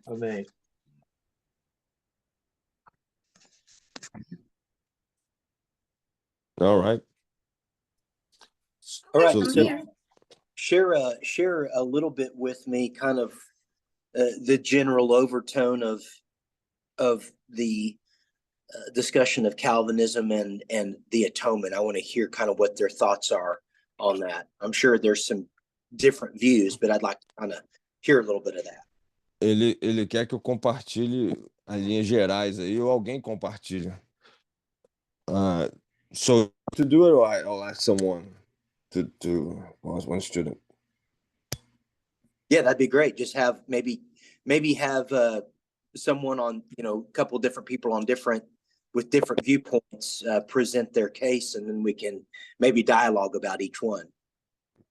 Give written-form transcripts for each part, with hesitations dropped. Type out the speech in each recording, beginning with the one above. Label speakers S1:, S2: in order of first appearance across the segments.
S1: Amém.
S2: All right.
S3: All right,
S2: So-
S3: so share a little bit with me, kind of the general overtone of the discussion of Calvinism and the atonement. I want to hear kind of what their thoughts are on that. I'm sure there's some different views, but I'd like to kind of hear a little bit of that.
S2: Ele quer que eu compartilhe as linhas gerais aí, ou alguém compartilha. So to do it, I'll ask someone to one student.
S3: Yeah, that'd be great. Just have maybe have someone on, a couple different people on with different viewpoints present their case, and then we can maybe dialogue about each one.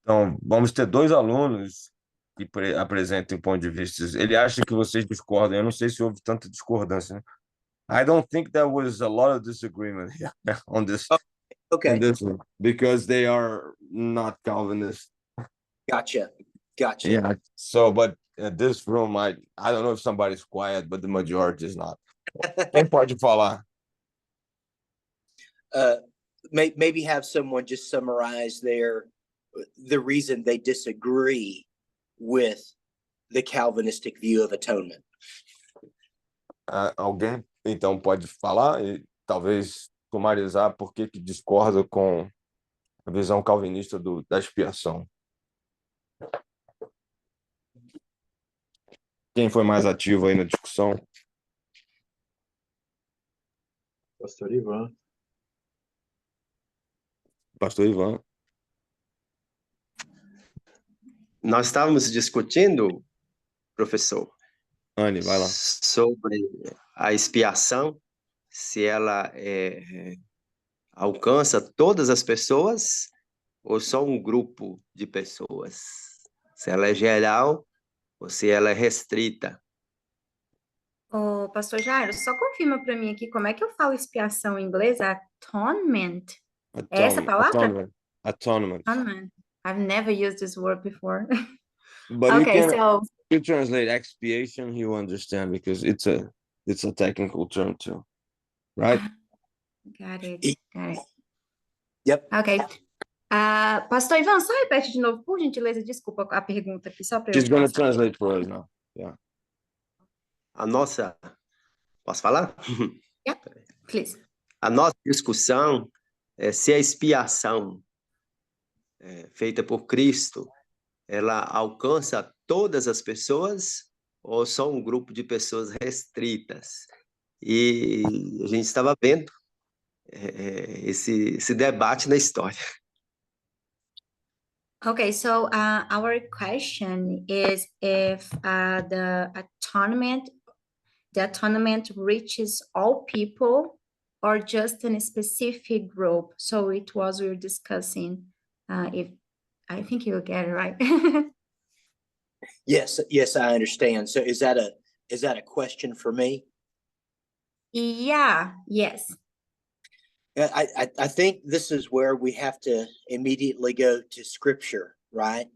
S2: Então, vamos ter dois alunos que apresentem o ponto de vista. Ele acha que vocês discordam. Eu não sei se houve tanta discordância, né? I don't think there was a lot of disagreement here on this.
S3: Okay.
S2: On this one, because they are not Calvinist.
S3: Gotcha.
S2: Yeah. So, but in this room, I don't know if somebody's quiet, but the majority is not. Quem pode falar?
S3: Maybe have someone just summarize the reason they disagree with the Calvinistic view of atonement.
S2: Alguém então pode falar e talvez sumarizar por que discorda com a visão calvinista da expiação. Quem foi mais ativo aí na discussão?
S1: Pastor Ivan.
S2: Pastor Ivan.
S4: Nós estávamos discutindo, professor,
S2: Anne, vai lá.
S4: sobre a expiação, se ela alcança todas as pessoas ou só um grupo de pessoas. Se ela é geral ou se ela é restrita.
S5: Ô, Pastor Jairo, só confirma para mim aqui como é que eu falo expiação em inglês? Atonement. É essa a palavra?
S2: Atonement.
S5: Atonement. I've never used this word before.
S2: But
S5: Okay, so
S2: you translate expiation, you understand, because it's a technical term too, right?
S5: got it.
S3: Yep.
S5: Ok. Pastor Ivan, só repete de novo, por gentileza, desculpa a pergunta aqui, só para eu
S2: She's going to
S5: passar.
S2: translate for us now. Yeah.
S4: Posso falar?
S5: Yeah, please.
S4: A nossa discussão é se a expiação feita por Cristo, ela alcança todas as pessoas ou só um grupo de pessoas restritas. E a gente estava vendo esse debate na história.
S5: Okay, so our question is if the atonement reaches all people or just in a specific group. So it was we were discussing if I think you'll get it right.
S3: Yes, I understand. So is that a question for me?
S5: Yeah, yes.
S3: I think this is where we have to immediately go to scripture, right?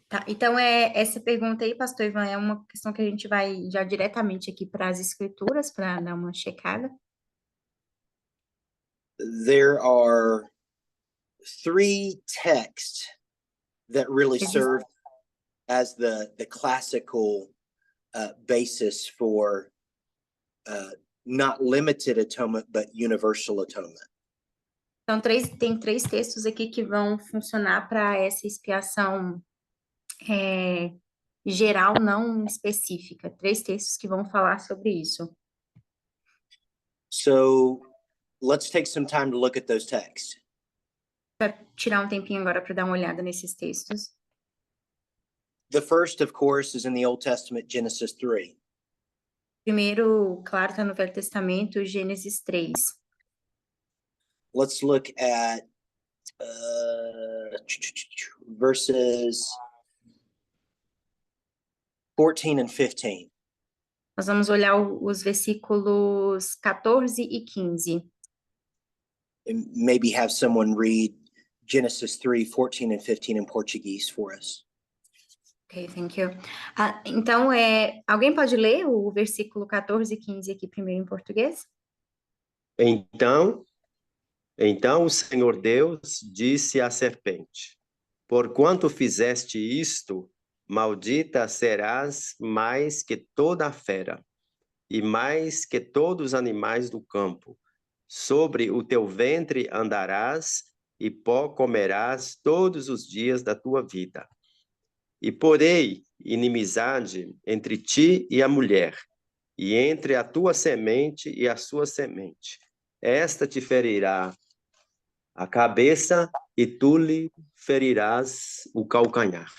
S5: Tá, então essa pergunta aí, Pastor Ivan, é uma questão que a gente vai já diretamente aqui para as escrituras para dar uma checada.
S3: There are 3 texts that really serve as the classical basis for not limited atonement, but universal atonement.
S5: Então, tem 3 textos aqui que vão funcionar para essa expiação geral, não específica. 3 textos que vão falar sobre isso.
S3: So let's take some time to look at those texts.
S5: Para tirar um tempinho agora para dar uma olhada nesses textos.
S3: The first, of course, is in the Old Testament, Genesis 3.
S5: Primeiro, claro, está no Velho Testamento, Gênesis 3.
S3: Let's look at verses 14 and 15.
S5: Nós vamos olhar os versículos 14 e 15.
S3: And maybe have someone read Genesis 3, 14 and 15 in Portuguese for us.
S5: Ok, thank you. Então, alguém pode ler o versículo 14 e 15 aqui primeiro em português?
S4: Então o Senhor Deus disse à serpente: Porquanto fizeste isto, maldita serás mais que toda a fera, e mais que todos os animais do campo. Sobre o teu ventre andarás, e pó comerás todos os dias da tua vida. E porei inimizade entre ti e a mulher, e entre a tua semente e a sua semente. Esta te ferirá a cabeça, e tu lhe ferirás o calcanhar.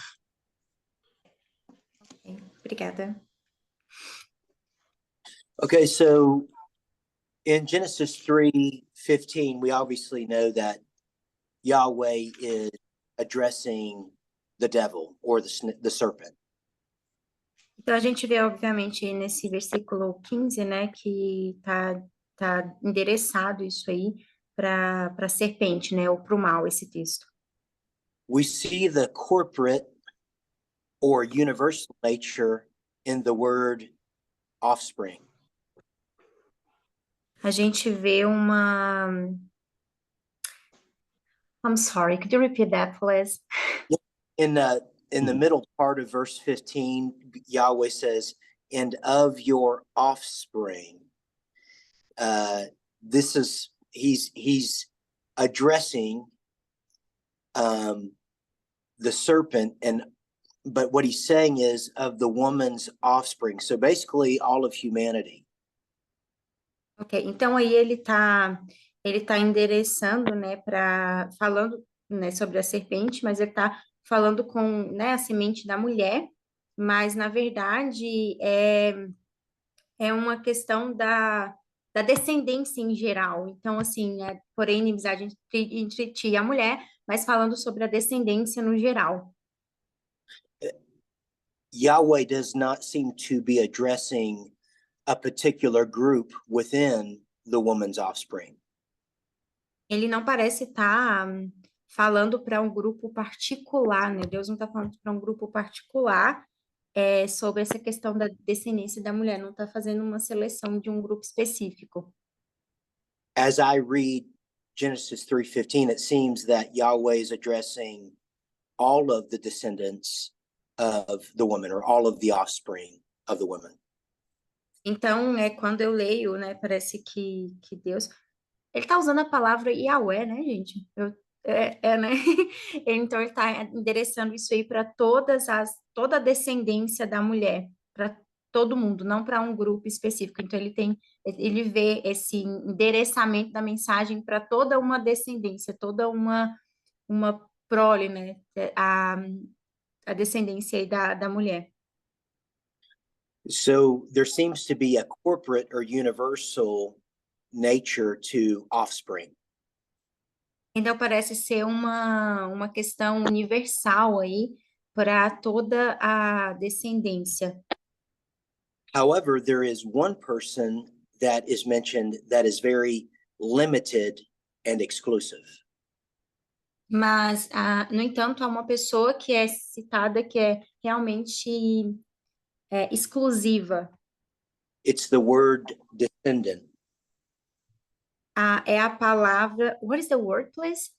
S5: Ok, obrigada.
S3: Okay, so in Genesis 3:15, we obviously know that Yahweh is addressing the devil or the serpent.
S5: Então, a gente vê, obviamente, nesse versículo 15, né, que tá endereçado isso aí para a serpente, né, ou para o mal, esse texto.
S3: We see the corporate or universal nature in the word offspring.
S5: A gente vê uma... I'm sorry, could you repeat that, please?
S3: In the middle part of verse 15, Yahweh says, and of your offspring. This is, he's addressing the serpent, but what he's saying is of the woman's offspring. So basically all of humanity.
S5: Ok, então aí ele tá endereçando, né, falando, né, sobre a serpente, mas ele tá falando com, né, a semente da mulher, mas na verdade é uma questão da descendência em geral. Então, assim, porém, inimizade entre ti e a mulher, mas falando sobre a descendência no geral.
S3: Yahweh does not seem to be addressing a particular group within the woman's offspring.
S5: Ele não parece estar falando para um grupo particular, né? Deus não está falando para um grupo particular sobre essa questão da descendência da mulher, não está fazendo uma seleção de um grupo específico.
S3: As I read Genesis 3:15, it seems that Yahweh is addressing all of the descendants of the woman, or all of the offspring of the woman.
S5: Então, quando eu leio, né, parece que Deus... Ele está usando a palavra Yahweh, né, gente? Né? Então, ele está endereçando isso aí para toda a descendência da mulher, para todo mundo, não para um grupo específico. Então, ele vê esse endereçamento da mensagem para toda uma descendência, toda uma prole, né? A descendência aí da mulher.
S3: So there seems to be a corporate or universal nature to offspring.
S5: Então, parece ser uma questão universal aí para toda a descendência.
S3: However, there is one person that is mentioned that is very limited and exclusive.
S5: Mas, no entanto, há uma pessoa que é citada que é realmente exclusiva.
S3: It's the word descendant.
S5: É a palavra... What is the word, please?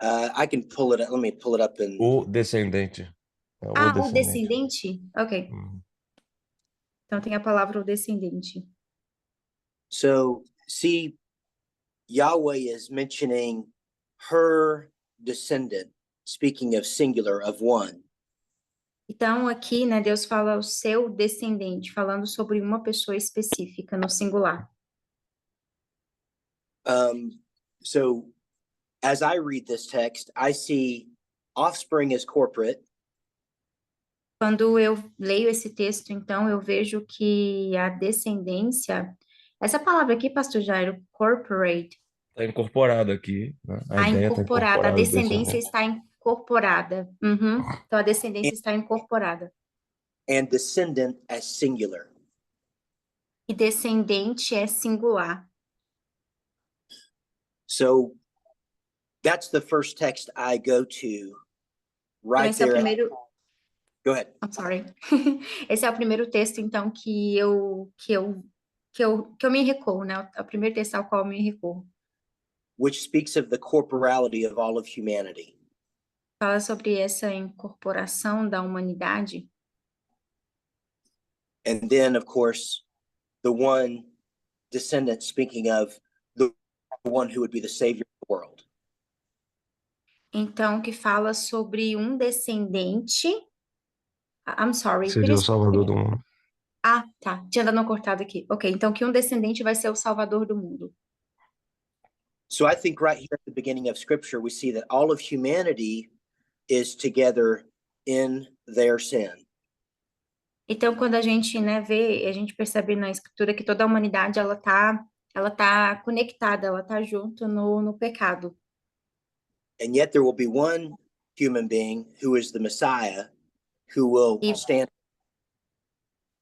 S3: I can pull it up. Let me pull it up in.
S2: O descendente. É o
S5: O descendente? Ok.
S2: Uhum.
S5: Então tem a palavra o descendente.
S3: So, see, Yahweh is mentioning her descendant, speaking of singular, of one.
S5: Então aqui, né, Deus fala o seu descendente, falando sobre uma pessoa específica, no singular.
S3: So, as I read this text, I see offspring as corporate.
S5: Quando eu leio esse texto, então, eu vejo que a descendência... Essa palavra aqui, pastor Jairo, corporate,
S2: Está incorporado aqui, né? A
S5: está
S2: ideia está
S5: incorporada, a
S2: incorporada.
S5: descendência está incorporada. Uhum. Então, a descendência está incorporada.
S3: And descendant as singular.
S5: E descendente é singular.
S3: So that's the first text I go to
S5: Então,
S3: right
S5: esse é o
S3: there.
S5: primeiro
S3: Go ahead.
S5: I'm sorry. Esse é o primeiro texto, então, que eu me recorro, né? É o primeiro texto ao qual eu me recorro.
S3: Which speaks of the corporality of all of humanity.
S5: Fala sobre essa incorporação da humanidade.
S3: And then, of course, the one descendant speaking of the one who would be the savior of the world.
S5: Então, que fala sobre um descendente. I'm sorry.
S2: Seria o Salvador do mundo.
S5: Ah, tá. Tinha dado uma cortada aqui. Ok, então que um descendente vai ser o salvador do mundo.
S3: So I think right here at the beginning of Scripture, we see that all of humanity is together in their sin.
S5: Então, quando a gente, né, vê, a gente percebe na escritura que toda a humanidade, ela tá conectada, ela tá junto no pecado.
S3: And yet there will be one human being who is the Messiah who will
S5: E,
S3: stand.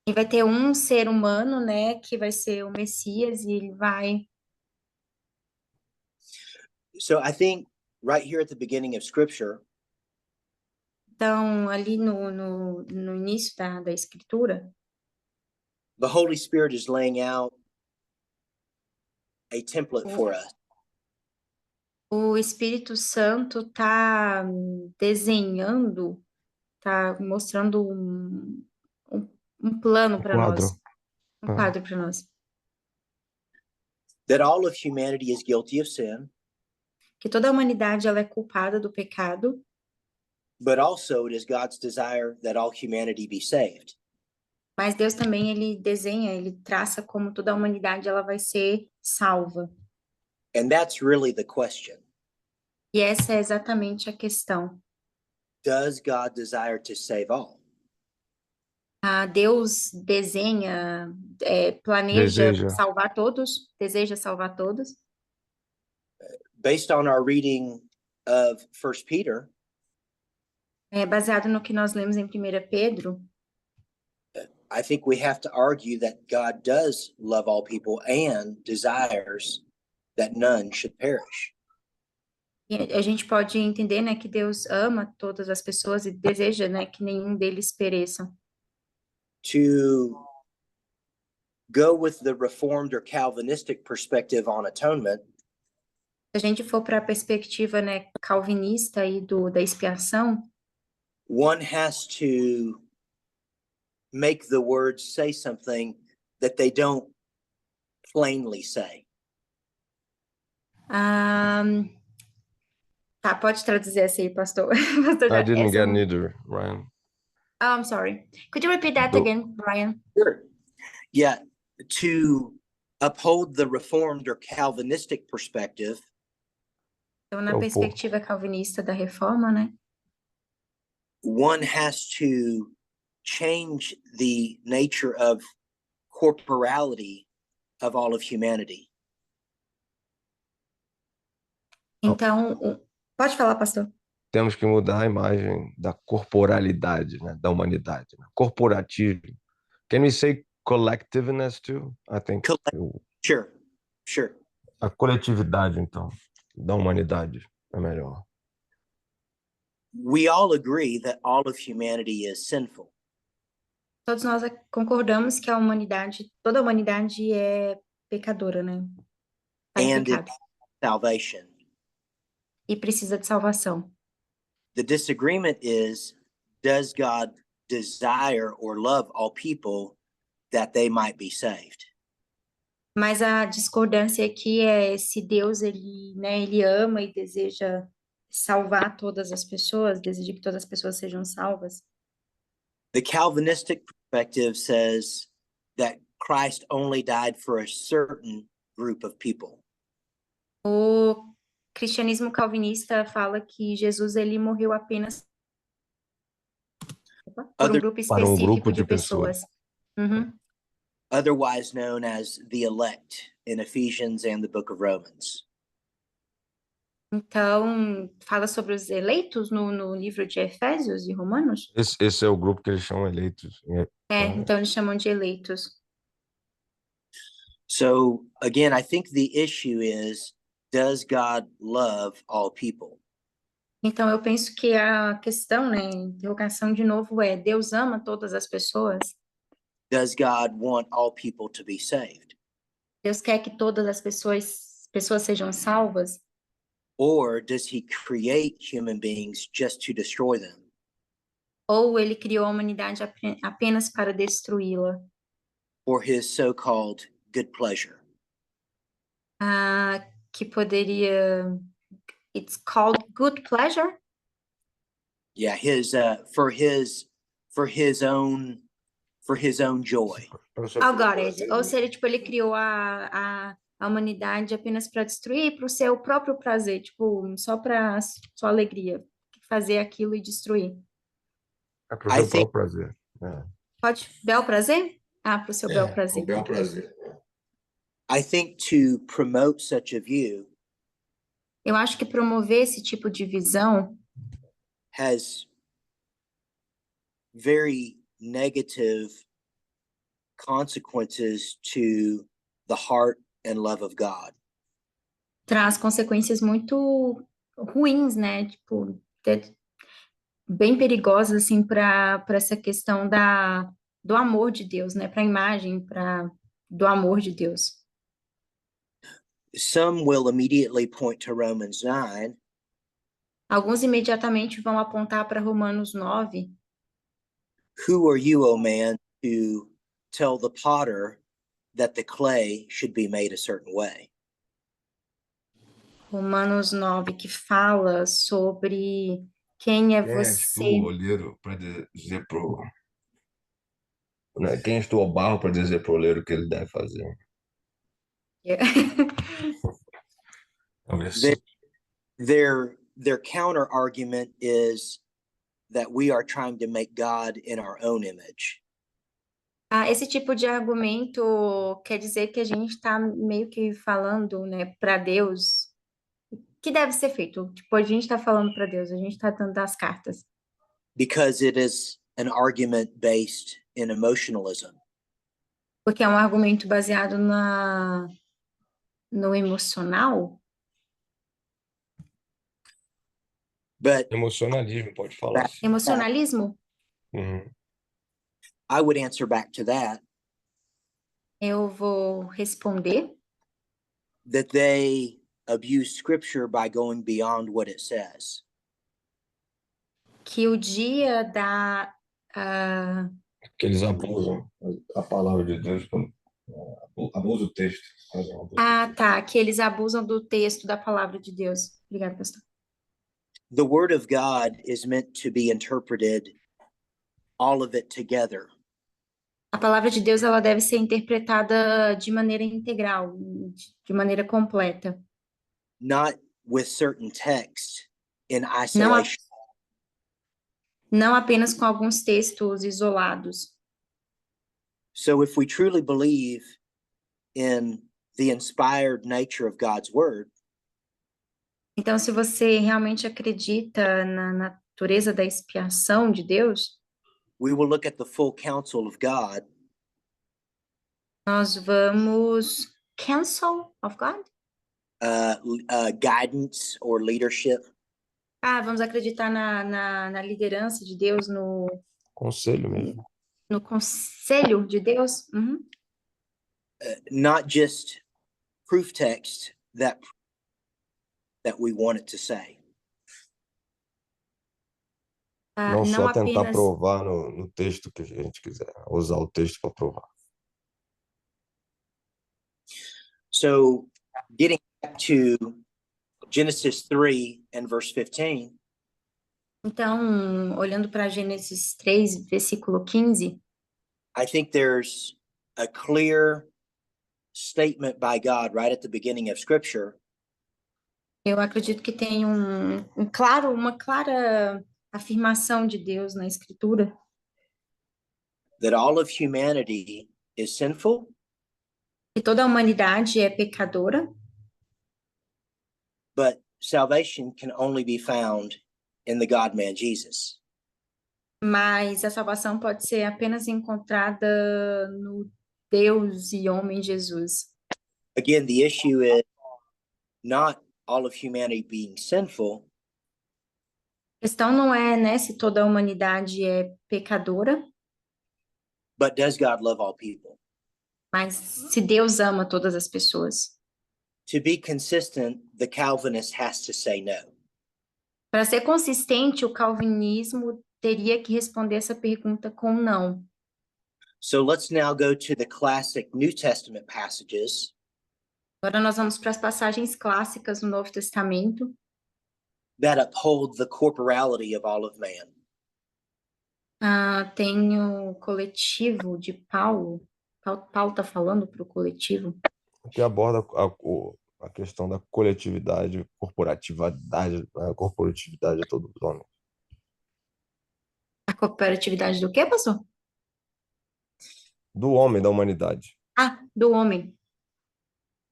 S5: e vai ter um ser humano, né, que vai ser o Messias e ele vai...
S3: So I think right here at the beginning of Scripture,
S5: Então, ali no início da escritura,
S3: the Holy Spirit is laying out a template for us.
S5: o Espírito Santo tá desenhando, tá mostrando um plano para
S2: Quadro.
S5: nós, um quadro para nós.
S3: That all of humanity is guilty of sin,
S5: Que toda a humanidade ela é culpada do pecado,
S3: but also it is God's desire that all humanity be saved.
S5: mas Deus também ele desenha, ele traça como toda a humanidade ela vai ser salva.
S3: And that's really the question.
S5: E essa é exatamente a questão.
S3: Does God desire to save all?
S5: Deus desenha, planeja
S2: Deseja.
S5: salvar todos, deseja salvar todos.
S3: Based on our reading of 1 Peter,
S5: Baseado no que nós lemos em 1 Pedro,
S3: I think we have to argue that God does love all people and desires that none should perish.
S5: e a gente pode entender, né, que Deus ama todas as pessoas e deseja, né, que nenhum deles pereçam.
S3: To go with the Reformed or Calvinistic perspective on atonement,
S5: Se a gente for para a perspectiva, né, calvinista aí da expiação,
S3: one has to make the words say something that they don't plainly say.
S5: Tá, pode traduzir essa aí, pastor. Pastor,
S2: I didn't
S5: essa
S2: get
S5: não-
S2: neither, Ryan.
S5: Oh, I'm sorry. Could you repeat that
S2: Do-
S5: again, Brian?
S3: Sure. Yeah, to uphold the Reformed or Calvinistic perspective,
S5: Então, na
S2: É o
S5: perspectiva calvinista da reforma, né?
S3: one has to change the nature of corporality of all of humanity.
S5: Então, pode falar, pastor.
S2: Temos que mudar a imagem da corporalidade, né, da humanidade, né? Corporativo. Can we say collectiveness too? I think
S3: Sure, sure.
S2: a coletividade, então, da humanidade é melhor.
S3: We all agree that all of humanity is sinful.
S5: Todos nós concordamos que toda a humanidade é pecadora, né? Tá em
S3: And it
S5: pecado
S3: salvation.
S5: e precisa de salvação.
S3: The disagreement is, does God desire or love all people that they might be saved?
S5: Mas a discordância aqui é se Deus, ele, né, ele ama e deseja salvar todas as pessoas, deseja que todas as pessoas sejam salvas.
S3: The Calvinistic perspective says that Christ only died for a certain group of people.
S5: O cristianismo calvinista fala que Jesus, ele morreu apenas por um
S3: Other-
S5: grupo
S2: Para um
S5: específico
S2: grupo
S5: de
S2: de pessoas.
S5: pessoas. Uhum.
S3: Otherwise known as the elect in Ephesians and the book of Romans.
S5: Então, fala sobre os eleitos no livro de Efésios e Romanos?
S2: Esse é o grupo que eles chamam eleitos.
S5: Então eles chamam de eleitos.
S3: So again, I think the issue is, does God love all people?
S5: Então, eu penso que a questão, né, interrogação de novo é: Deus ama todas as pessoas?
S3: Does God want all people to be saved?
S5: Deus quer que todas as pessoas sejam salvas?
S3: Or does he create human beings just to destroy them?
S5: Ou ele criou a humanidade apenas para destruí-la?
S3: For his so-called good pleasure?
S5: Que poderia... It's called good pleasure?
S3: Yeah, for his own joy.
S5: Oh, got it. Ou seja, tipo, ele criou a humanidade apenas para destruir, para o seu próprio prazer, tipo, só para sua alegria, fazer aquilo e destruir.
S2: É pro
S3: I
S2: seu
S3: think-
S2: próprio prazer. É.
S5: Pode, bel prazer? Ah, para o seu bel prazer.
S2: O bel prazer.
S3: I think to promote such a view
S5: Eu acho que promover esse tipo de visão
S3: has very negative consequences to the heart and love of God.
S5: traz consequências muito ruins, né? Tipo, bem perigosas, assim, para essa questão do amor de Deus, né? Para a imagem, do amor de Deus.
S3: Some will immediately point to Romans 9
S5: Alguns imediatamente vão apontar para Romanos 9.
S3: Who are you, O man, to tell the potter that the clay should be made a certain way?
S5: Romanos 9, que fala sobre quem é
S2: Quem és tu,
S5: você.
S2: olheiro, para dizer pro. Né? Quem és tu, o barro, para dizer pro olheiro o que ele deve fazer? Vamos ver se-
S3: Their counter argument is that we are trying to make God in our own image.
S5: Esse tipo de argumento quer dizer que a gente está meio que falando, né, para Deus que deve ser feito. Tipo, a gente está falando para Deus, a gente está dando as cartas.
S3: Because it is an argument based in emotionalism.
S5: Porque é um argumento baseado no emocional.
S3: But
S2: Emocionalismo, pode falar assim.
S5: Emocionalismo?
S2: Uhum.
S3: I would answer back to that
S5: Eu vou responder
S3: that they abuse scripture by going beyond what it says.
S5: que o dia da... ah,
S2: Que eles abusam a palavra de Deus, abusam o texto. Fazem um abuso.
S5: tá, que eles abusam do texto da palavra de Deus. Obrigada, pastor.
S3: The word of God is meant to be interpreted, all of it together,
S5: A palavra de Deus, ela deve ser interpretada de maneira integral, de maneira completa.
S3: not with certain text in
S5: Não,
S3: isolation.
S5: não apenas com alguns textos isolados.
S3: So if we truly believe in the inspired nature of God's word,
S5: Então, se você realmente acredita na natureza da expiação de Deus,
S3: we will look at the full counsel of God
S5: nós vamos... Counsel of God?
S3: guidance or leadership,
S5: Vamos acreditar na liderança de Deus,
S2: Conselho mesmo.
S5: no conselho de Deus. Uhum.
S3: not just proof text that we want it to say.
S2: Não
S5: Não
S2: só tentar
S5: apenas...
S2: provar no texto que a gente quiser, usar o texto para provar.
S3: So getting back to Genesis 3 and verse 15,
S5: Então, olhando para Gênesis 3, versículo 15,
S3: I think there's a clear statement by God right at the beginning of scripture
S5: eu acredito que tem uma clara afirmação de Deus na Escritura,
S3: that all of humanity is sinful,
S5: que toda a humanidade é pecadora,
S3: but salvation can only be found in the God-man Jesus.
S5: mas a salvação pode ser apenas encontrada no Deus e homem Jesus.
S3: Again, the issue is not all of humanity being sinful,
S5: A questão não é, né, se toda a humanidade é pecadora,
S3: but does God love all people?
S5: mas se Deus ama todas as pessoas.
S3: To be consistent, the Calvinist has to say no.
S5: Para ser consistente, o calvinismo teria que responder essa pergunta com não.
S3: So let's now go to the classic New Testament passages
S5: Agora nós vamos para as passagens clássicas do Novo Testamento
S3: that uphold the corporality of all of man.
S5: Tem o coletivo de Paulo. Paulo está falando para o coletivo.
S2: Que aborda a questão da coletividade, corporatividade, a corporatividade de todos os homens.
S5: A cooperatividade do quê, pastor?
S2: Do homem, da humanidade.
S5: Do homem.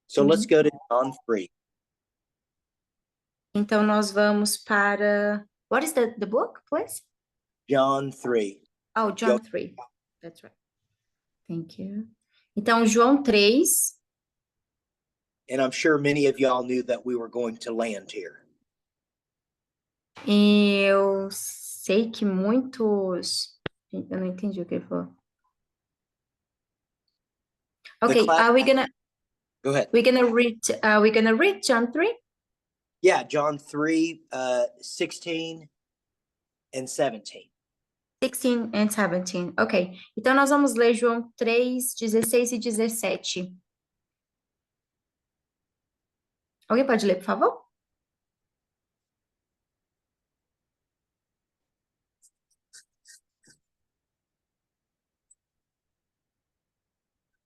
S3: So let's go to John 3.
S5: Então nós vamos para... What is the book, please?
S3: John 3.
S5: Oh, John 3. That's right. Thank you. Então, João 3.
S3: And I'm sure many of y'all knew that we were going to land here.
S5: E eu sei que muitos... Eu não entendi o que ele falou. Okay,
S3: class- Go ahead.
S5: we're gonna read John 3?
S3: Yeah, John 3, 16 and 17.
S5: 16 and 17. Ok. Então, nós vamos ler João 3, 16 e 17. Alguém pode ler, por favor?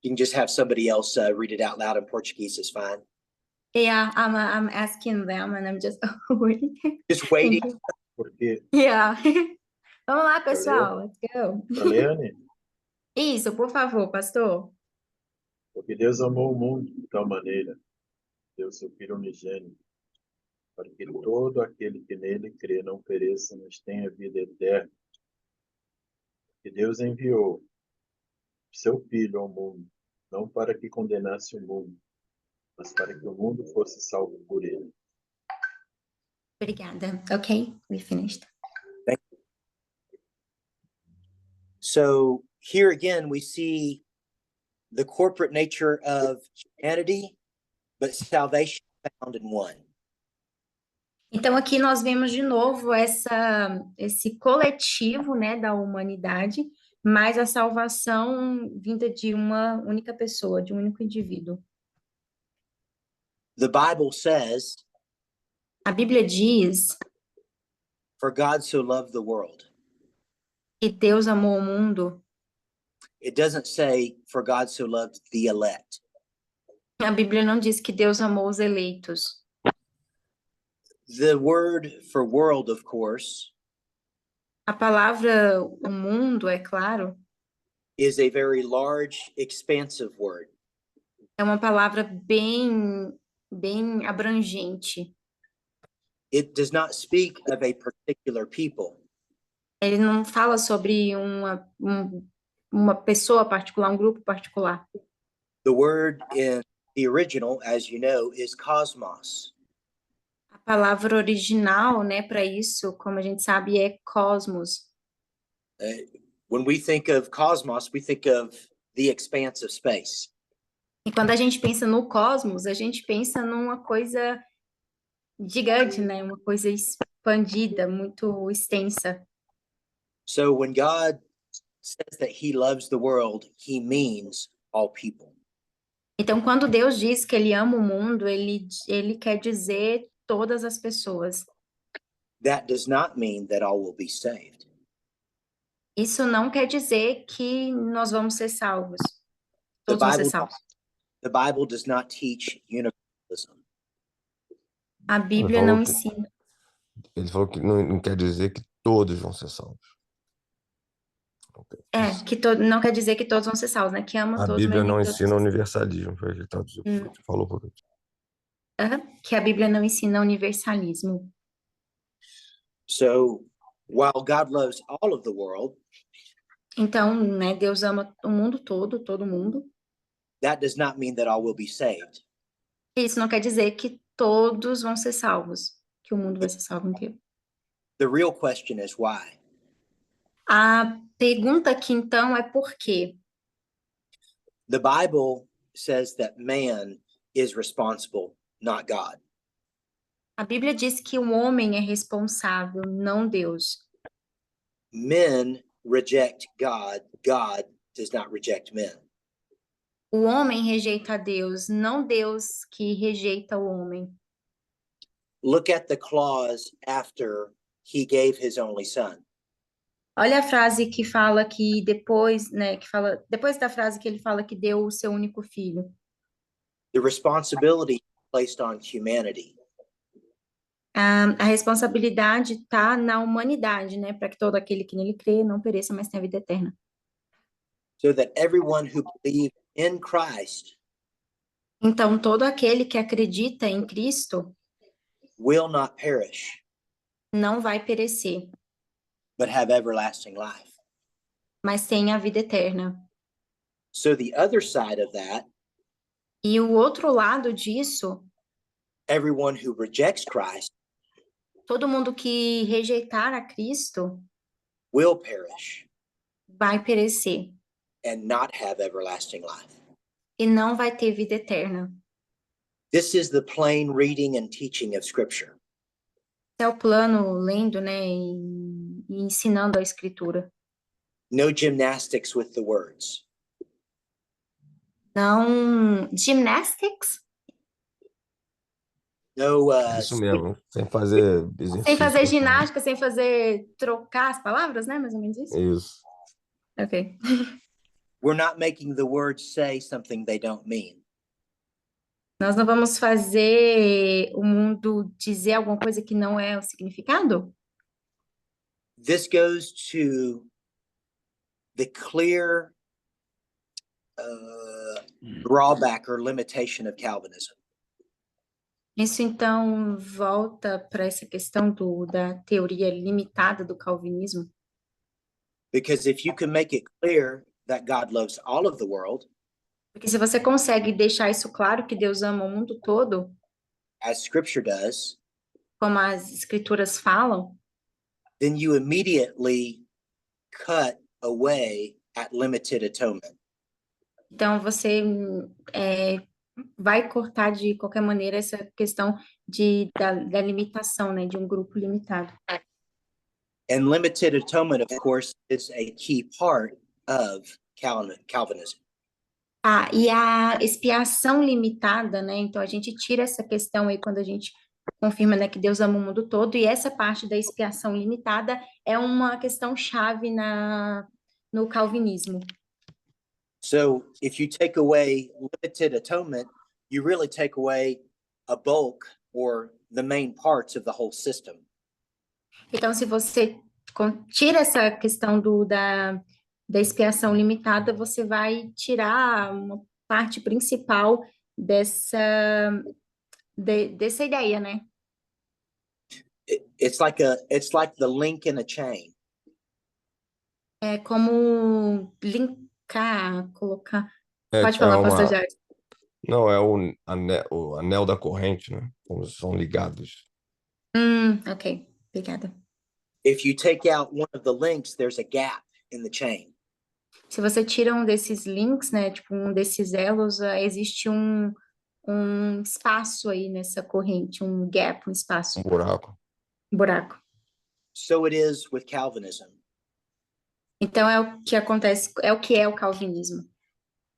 S3: You can just have somebody else read it out loud in Portuguese is fine.
S5: Yeah, I'm asking them and I'm just waiting.
S3: Just waiting.
S5: Thank you.
S1: Porque,
S5: Yeah. Vamos lá, pessoal. Let's go.
S1: Leane,
S5: Isso, por favor, pastor.
S1: porque Deus amou o mundo de tal maneira, deu seu Filho unigênito, para que todo aquele que nele crê não pereça, mas tenha vida eterna. Que Deus enviou seu Filho ao mundo, não para que condenasse o mundo, mas para que o mundo fosse salvo por ele.
S5: Obrigada. Ok, we finished.
S3: So here again, we see the corporate nature of humanity, but salvation found in one.
S5: Então, aqui nós vemos de novo esse coletivo, né, da humanidade, mas a salvação vinda de uma única pessoa, de um único indivíduo.
S3: The Bible says,
S5: A Bíblia diz
S3: for God so loved the world.
S5: que Deus amou o mundo.
S3: It doesn't say, for God so loved the elect.
S5: A Bíblia não diz que Deus amou os eleitos.
S3: The word for world, of course,
S5: A palavra o mundo, é claro,
S3: is a very large, expansive word.
S5: é uma palavra bem abrangente.
S3: It does not speak of a particular people.
S5: Ele não fala sobre uma pessoa particular, um grupo particular.
S3: The word in the original, as you know, is cosmos.
S5: A palavra original, né, para isso, como a gente sabe, é cosmos.
S3: When we think of cosmos, we think of the expanse of space.
S5: E quando a gente pensa no cosmos, a gente pensa numa coisa gigante, né, uma coisa expandida, muito extensa.
S3: So when God says that he loves the world, he means all people.
S5: Então, quando Deus diz que ele ama o mundo, ele quer dizer todas as pessoas.
S3: That does not mean that all will be saved.
S5: Isso não quer dizer que nós vamos ser salvos.
S3: The
S5: Todos vão ser
S3: Bible,
S5: salvos.
S3: the Bible does not teach universalism.
S5: A Bíblia não ensina.
S2: Ele falou que não quer dizer que todos vão ser salvos. Okay.
S5: Não quer dizer que todos vão ser salvos, né? Que ama
S2: A
S5: todos,
S2: Bíblia
S5: mas nem
S2: não
S5: todos
S2: ensina
S5: vão ser
S2: universalismo, foi o que ele traduziu, foi o que falou por aqui.
S5: salvos. Que a Bíblia não ensina universalismo.
S3: So while God loves all of the world,
S5: Então, né, Deus ama o mundo todo mundo.
S3: that does not mean that all will be saved.
S5: Isso não quer dizer que todos vão ser salvos, que o mundo vai ser salvo inteiro.
S3: The real question is why.
S5: A pergunta aqui então é por quê?
S3: The Bible says that man is responsible, not God.
S5: A Bíblia diz que o homem é responsável, não Deus.
S3: Men reject God. God does not reject men.
S5: O homem rejeita a Deus, não Deus que rejeita o homem.
S3: Look at the clause after he gave his only son.
S5: Olha a frase que fala que depois, né, que fala, depois da frase que ele fala que deu o seu único filho.
S3: The responsibility placed on humanity.
S5: A responsabilidade está na humanidade, né, para que todo aquele que nele crê não pereça, mas tenha vida eterna.
S3: So that everyone who believes in Christ
S5: Então, todo aquele que acredita em Cristo
S3: will not perish,
S5: não vai perecer,
S3: but have everlasting life.
S5: mas tem a vida eterna.
S3: So the other side of that,
S5: E o outro lado disso,
S3: everyone who rejects Christ
S5: todo mundo que rejeitar a Cristo
S3: will perish
S5: vai perecer
S3: and not have everlasting life.
S5: e não vai ter vida eterna.
S3: This is the plain reading and teaching of Scripture.
S5: Esse é o plano lendo, né, e ensinando a Escritura.
S3: No gymnastics with the words.
S5: Não, gymnastics?
S3: No,
S2: Isso mesmo, sem fazer
S5: Sem fazer
S2: exercício.
S5: ginástica, sem fazer trocar as palavras, né? Mais ou menos isso?
S2: Isso.
S5: Ok.
S3: we're not making the words say something they don't mean.
S5: Nós não vamos fazer o mundo dizer alguma coisa que não é o significado?
S3: This goes to the clear drawback or limitation of Calvinism.
S5: Isso então volta para essa questão da teoria limitada do calvinismo,
S3: Because if you can make it clear that God loves all of the world,
S5: porque se você consegue deixar isso claro que Deus ama o mundo todo,
S3: as Scripture does,
S5: como as escrituras falam,
S3: then you immediately cut away at limited atonement.
S5: então você vai cortar de qualquer maneira essa questão da limitação, né, de um grupo limitado.
S3: And limited atonement, of course, is a key part of Calvinism.
S5: Ah, e a expiação limitada, né? Então a gente tira essa questão aí quando a gente confirma, né, que Deus ama o mundo todo, e essa parte da expiação limitada é uma questão chave no calvinismo.
S3: So if you take away limited atonement, you really take away a bulk or the main parts of the whole system.
S5: Então, se você tira essa questão da expiação limitada, você vai tirar uma parte principal dessa ideia, né?
S3: It's like the link in a chain.
S5: É como linkar, colocar.
S2: É,
S5: Pode falar, pastor Jair.
S2: Não, é o anel da corrente, né? Como são ligados.
S5: Ok, obrigada.
S3: If you take out one of the links, there's a gap in the chain.
S5: Se você tira um desses links, né, tipo um desses elos, existe um espaço aí nessa corrente, um gap, um espaço,
S2: Um buraco.
S5: um buraco.
S3: So it is with Calvinism.
S5: Então é o que acontece, é o que é o calvinismo.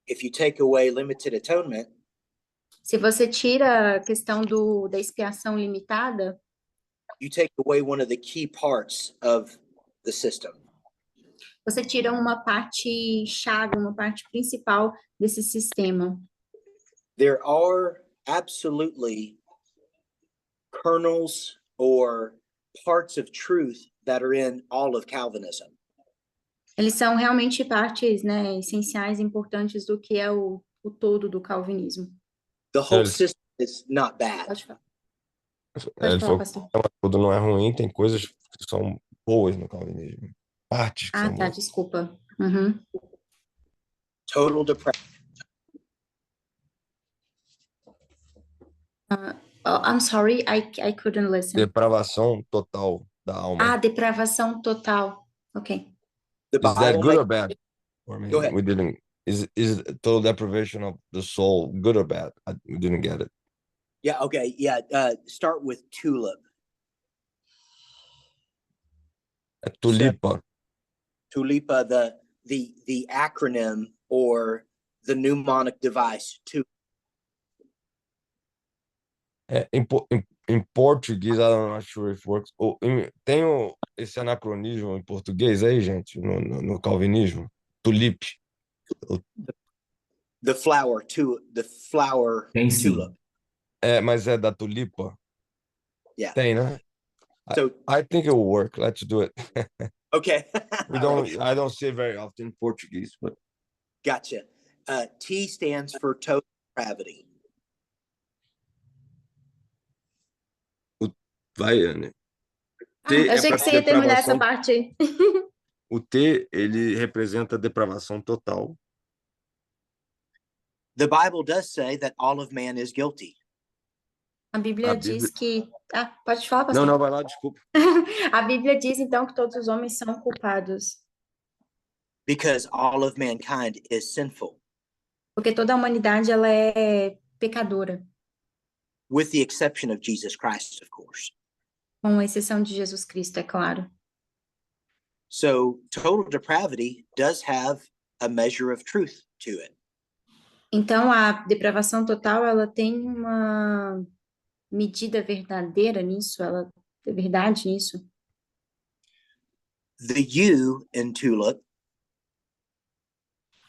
S3: If you take away limited atonement,
S5: Se você tira a questão da expiação limitada,
S3: you take away one of the key parts of the system.
S5: você tira uma parte chave, uma parte principal desse sistema.
S3: There are absolutely kernels or parts of truth that are in all of Calvinism.
S5: Eles são realmente partes, né, essenciais, importantes do que é o todo do calvinismo.
S3: The whole
S2: Eles-
S3: system is not bad.
S5: Pode falar,
S2: Ele falou
S5: pastor.
S2: que tudo não é ruim, tem coisas que são boas no calvinismo. Partes que
S5: Ah,
S2: são
S5: tá,
S2: boas.
S5: desculpa. Uhum.
S3: Total depression.
S5: Oh, I'm sorry, I couldn't listen.
S2: Depravação total. da alma.
S5: Depravação total. Ok.
S3: The
S2: Is that
S3: Bible
S2: good
S3: makes,
S2: or bad? I mean,
S3: Go ahead.
S2: we didn't. Is total deprivation of the soul good or bad? We didn't get it.
S3: yeah, okay, yeah. Start with tulip.
S2: Tulipa.
S3: Tulipa, the acronym or the mnemonic device to
S2: Em português, I'm not sure if works. Tem esse anacronismo em português aí, gente, no calvinismo. Tulipe.
S3: the flower
S6: Tem sim.
S3: tulip.
S2: Mas é da tulipa?
S3: Yeah.
S2: Tem, né?
S3: So
S2: I think it will work. Let's do it.
S3: okay.
S2: I don't say very often in Portuguese, but
S3: Gotcha. T stands for total depravity.
S2: vai, Anne.
S5: Eu achei que você ia terminar essa parte aí.
S2: O T, ele representa depravação total.
S3: The Bible does say that all of man is guilty.
S5: A Bíblia
S2: A Bíblia-
S5: diz que... pode falar, pastor.
S2: Não, vai lá, desculpa.
S5: A Bíblia diz, então, que todos os homens são culpados.
S3: Because all of mankind is sinful,
S5: Porque toda a humanidade, ela é pecadora.
S3: with the exception of Jesus Christ, of course.
S5: Com exceção de Jesus Cristo, é claro.
S3: So total depravity does have a measure of truth to it.
S5: Então, a depravação total, ela tem uma medida verdadeira nisso, ela tem verdade nisso.
S3: The U in tulip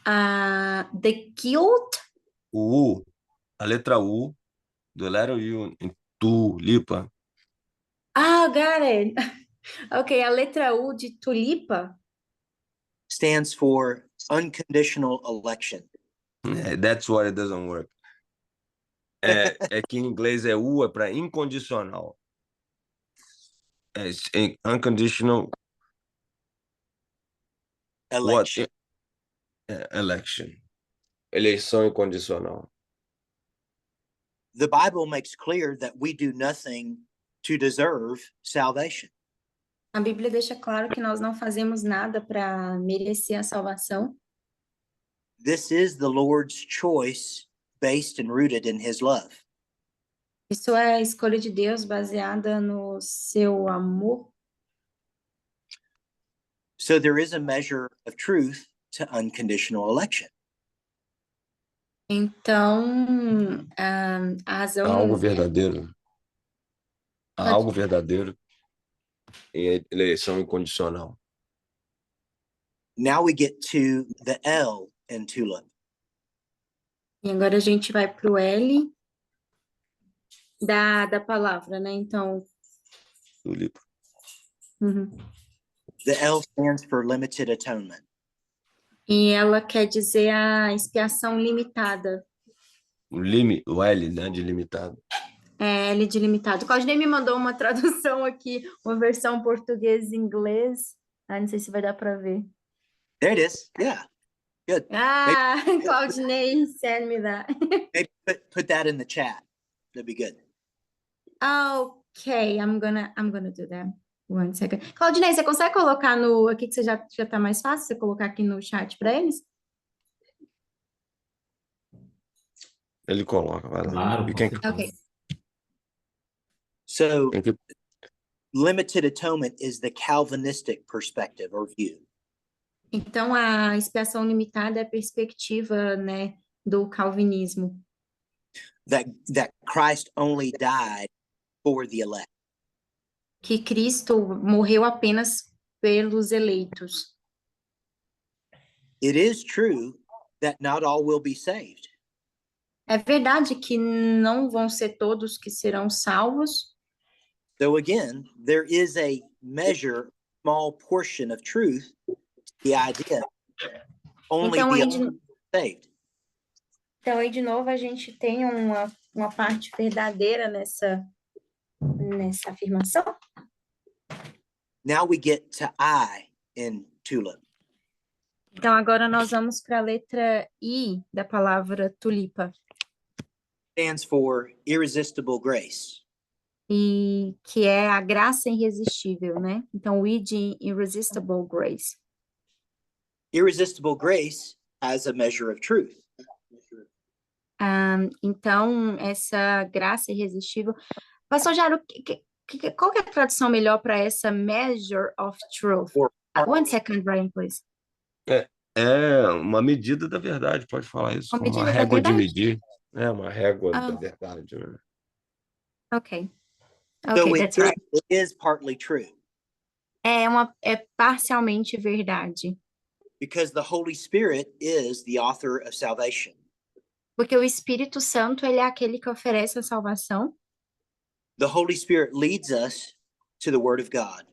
S5: The guilt,
S2: O U, a letra U, do letter U em tulipa,
S5: got it. Ok, a letra U de tulipa,
S3: stands for unconditional election.
S2: that's why it doesn't work. É que em inglês U é para incondicional. Unconditional
S3: Election.
S2: election. Eleição incondicional.
S3: The Bible makes clear that we do nothing to deserve salvation.
S5: a Bíblia deixa claro que nós não fazemos nada para merecer a salvação.
S3: This is the Lord's choice based and rooted in his love.
S5: Isso é a escolha de Deus baseada no seu amor.
S3: So there is a measure of truth to unconditional election.
S5: Então, a razão...
S2: Há algo verdadeiro. Há algo verdadeiro em eleição incondicional.
S3: Now we get to the L in tulip.
S5: E agora a gente vai para o L da palavra, né? Então,
S2: Tulipa.
S3: The L stands for limited atonement.
S5: E ela quer dizer a expiação limitada.
S2: O L, né, de limitado.
S5: É, L de limitado. O Claudinei me mandou uma tradução aqui, uma versão português e inglês. Não sei se vai dar para ver.
S3: There it is. Yeah. Good.
S5: Claudinei, send me that.
S3: Maybe put that in the chat. That'd be good.
S5: Okay, I'm gonna do that. One second. Claudinei, você consegue colocar no aqui que você já tá mais fácil você colocar aqui no chat para eles?
S2: Ele coloca, vai lá.
S6: Claro, com certeza.
S5: Ok.
S3: So
S2: Tem que-
S3: limited atonement is the Calvinistic perspective or view.
S5: Então a expiação limitada é a perspectiva, né, do calvinismo.
S3: That Christ only died for the elect.
S5: Que Cristo morreu apenas pelos eleitos.
S3: It is true that not all will be saved.
S5: É verdade que não vão ser todos que serão salvos.
S3: So again, there is a measure, small portion of truth, the idea only
S5: Então
S3: the
S5: aí,
S3: elect are saved.
S5: então aí de novo a gente tem uma parte verdadeira nessa afirmação.
S3: Now we get to I in tulip.
S5: Então agora nós vamos para a letra I da palavra tulipa.
S3: Stands for irresistible grace.
S5: e que é a graça irresistível, né? Então, o de irresistible grace.
S6: Irresistible grace has a measure of truth.
S5: Então, essa graça irresistível. Pastor Jairo, qual que é a tradução melhor para essa measure of truth?
S6: Or
S5: 1 second, Brian, please.
S2: É uma medida da verdade, pode falar isso,
S5: Uma
S2: como uma
S5: medida da
S2: régua de
S5: verdade?
S2: medir. É uma régua
S5: Ah.
S2: da verdade, né?
S5: Ok.
S6: so
S5: Ok,
S6: it
S5: that's right.
S6: is partly true
S5: É parcialmente verdade.
S6: because the Holy Spirit is the author of salvation.
S5: Porque o Espírito Santo, ele é aquele que oferece a salvação.
S6: The Holy Spirit leads us to the Word of God.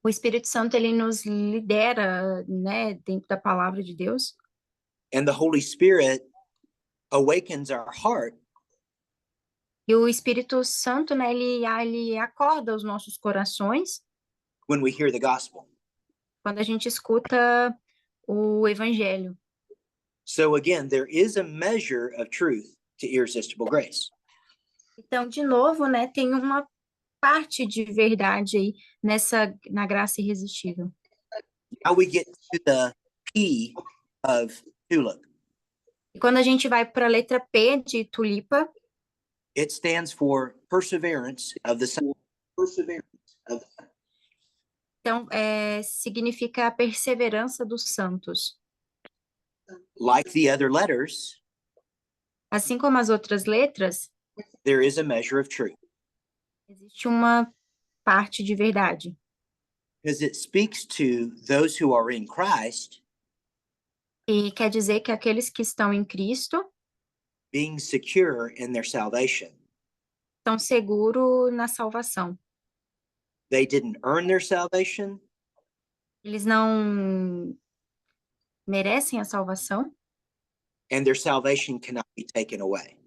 S5: O Espírito Santo, ele nos lidera, né, dentro da palavra de Deus.
S6: And the Holy Spirit awakens our heart
S5: E o Espírito Santo, né, ele acorda os nossos corações
S6: when we hear the gospel.
S5: quando a gente escuta o Evangelho.
S6: So again, there is a measure of truth to irresistible grace.
S5: Então, de novo, né, tem uma parte de verdade aí na graça irresistível.
S6: Now we get to the P of tulip.
S5: E quando a gente vai para a letra P de tulipa,
S6: It stands for perseverance of the saints.
S5: então significa a perseverança dos santos.
S6: Like the other letters,
S5: Assim como as outras letras,
S6: there is a measure of truth
S5: existe uma parte de verdade.
S6: because it speaks to those who are in Christ
S5: E quer dizer que aqueles que estão em Cristo
S6: being secure in their salvation.
S5: estão seguros na salvação.
S6: They didn't earn their salvation,
S5: Eles não merecem a salvação,
S6: and their salvation cannot be taken away.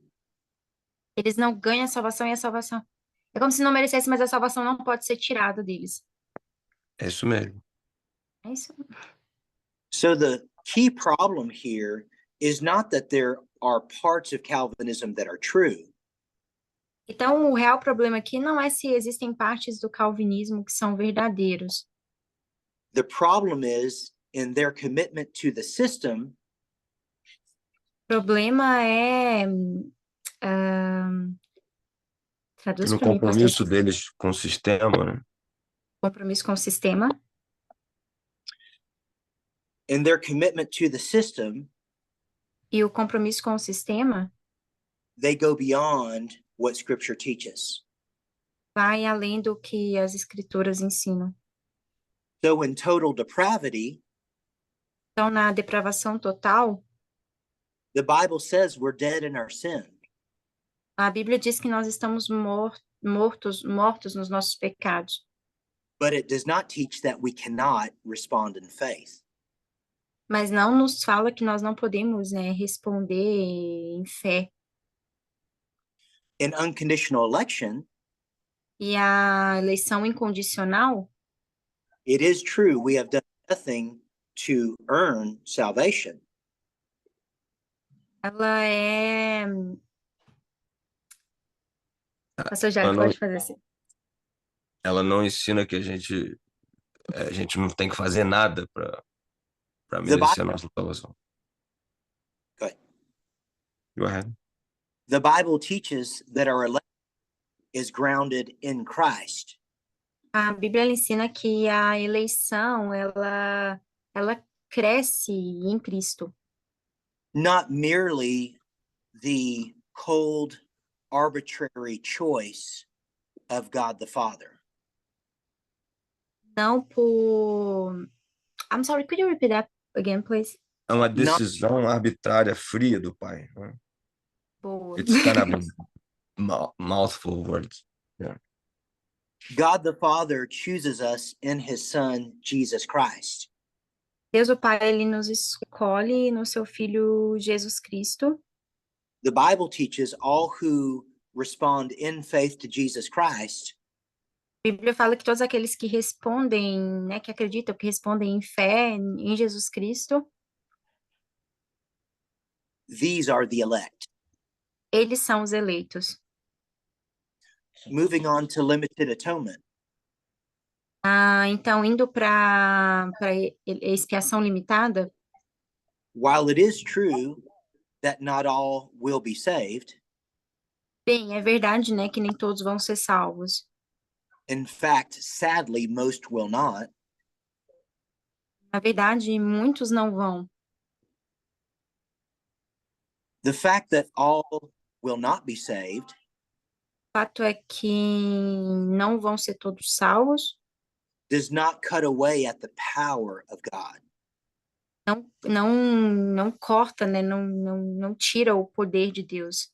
S5: eles não ganham a salvação e a salvação. É como se não merecesse, mas a salvação não pode ser tirada deles.
S2: É isso mesmo.
S5: É isso.
S6: So the key problem here is not that there are parts of Calvinism that are true.
S5: Então, o real problema aqui não é se existem partes do calvinismo que são verdadeiros.
S6: The problem is in their commitment to the system,
S5: O problema é... traduz
S2: No
S5: para mim, pastor.
S2: compromisso deles com o sistema, né?
S5: Compromisso com o sistema.
S6: in their commitment to the system,
S5: E o compromisso com o sistema
S6: they go beyond what Scripture teaches.
S5: vai além do que as escrituras ensinam.
S6: So in total depravity,
S5: Então, na depravação total,
S6: the Bible says we're dead in our sin.
S5: a Bíblia diz que nós estamos mortos nos nossos pecados.
S6: But it does not teach that we cannot respond in faith.
S5: Mas não nos fala que nós não podemos responder em fé.
S6: In unconditional election,
S5: E a eleição incondicional,
S6: it is true we have done nothing to earn salvation.
S5: ela é... Pastor Jair,
S2: Ela não-
S5: pode fazer assim.
S2: Ela não ensina que a gente não tem que fazer nada para merecer a nossa salvação.
S6: Go ahead.
S2: Go ahead.
S6: The Bible teaches that our election is grounded in Christ.
S5: A Bíblia ela ensina que a eleição, ela cresce em Cristo.
S6: Not merely the cold, arbitrary choice of God the Father.
S5: Não por... I'm sorry, could you repeat that again, please?
S2: É uma decisão arbitrária, fria do Pai. Né?
S5: Boa.
S2: It's kind of a mouthful of words.
S6: God the Father chooses us in his Son, Jesus Christ.
S5: Deus o Pai, ele nos escolhe no seu Filho Jesus Cristo.
S6: The Bible teaches all who respond in faith to Jesus Christ
S5: A Bíblia fala que todos aqueles que respondem, né, que acreditam, que respondem em fé em Jesus Cristo,
S6: these are the elect.
S5: eles são os eleitos.
S6: moving on to limited atonement.
S5: Então, indo para expiação limitada,
S6: While it is true that not all will be saved,
S5: bem, é verdade, né, que nem todos vão ser salvos.
S6: in fact, sadly, most will not.
S5: Na verdade, muitos não vão.
S6: The fact that all will not be saved
S5: O fato é que não vão ser todos salvos,
S6: does not cut away at the power of God.
S5: não corta, né, não tira o poder de Deus.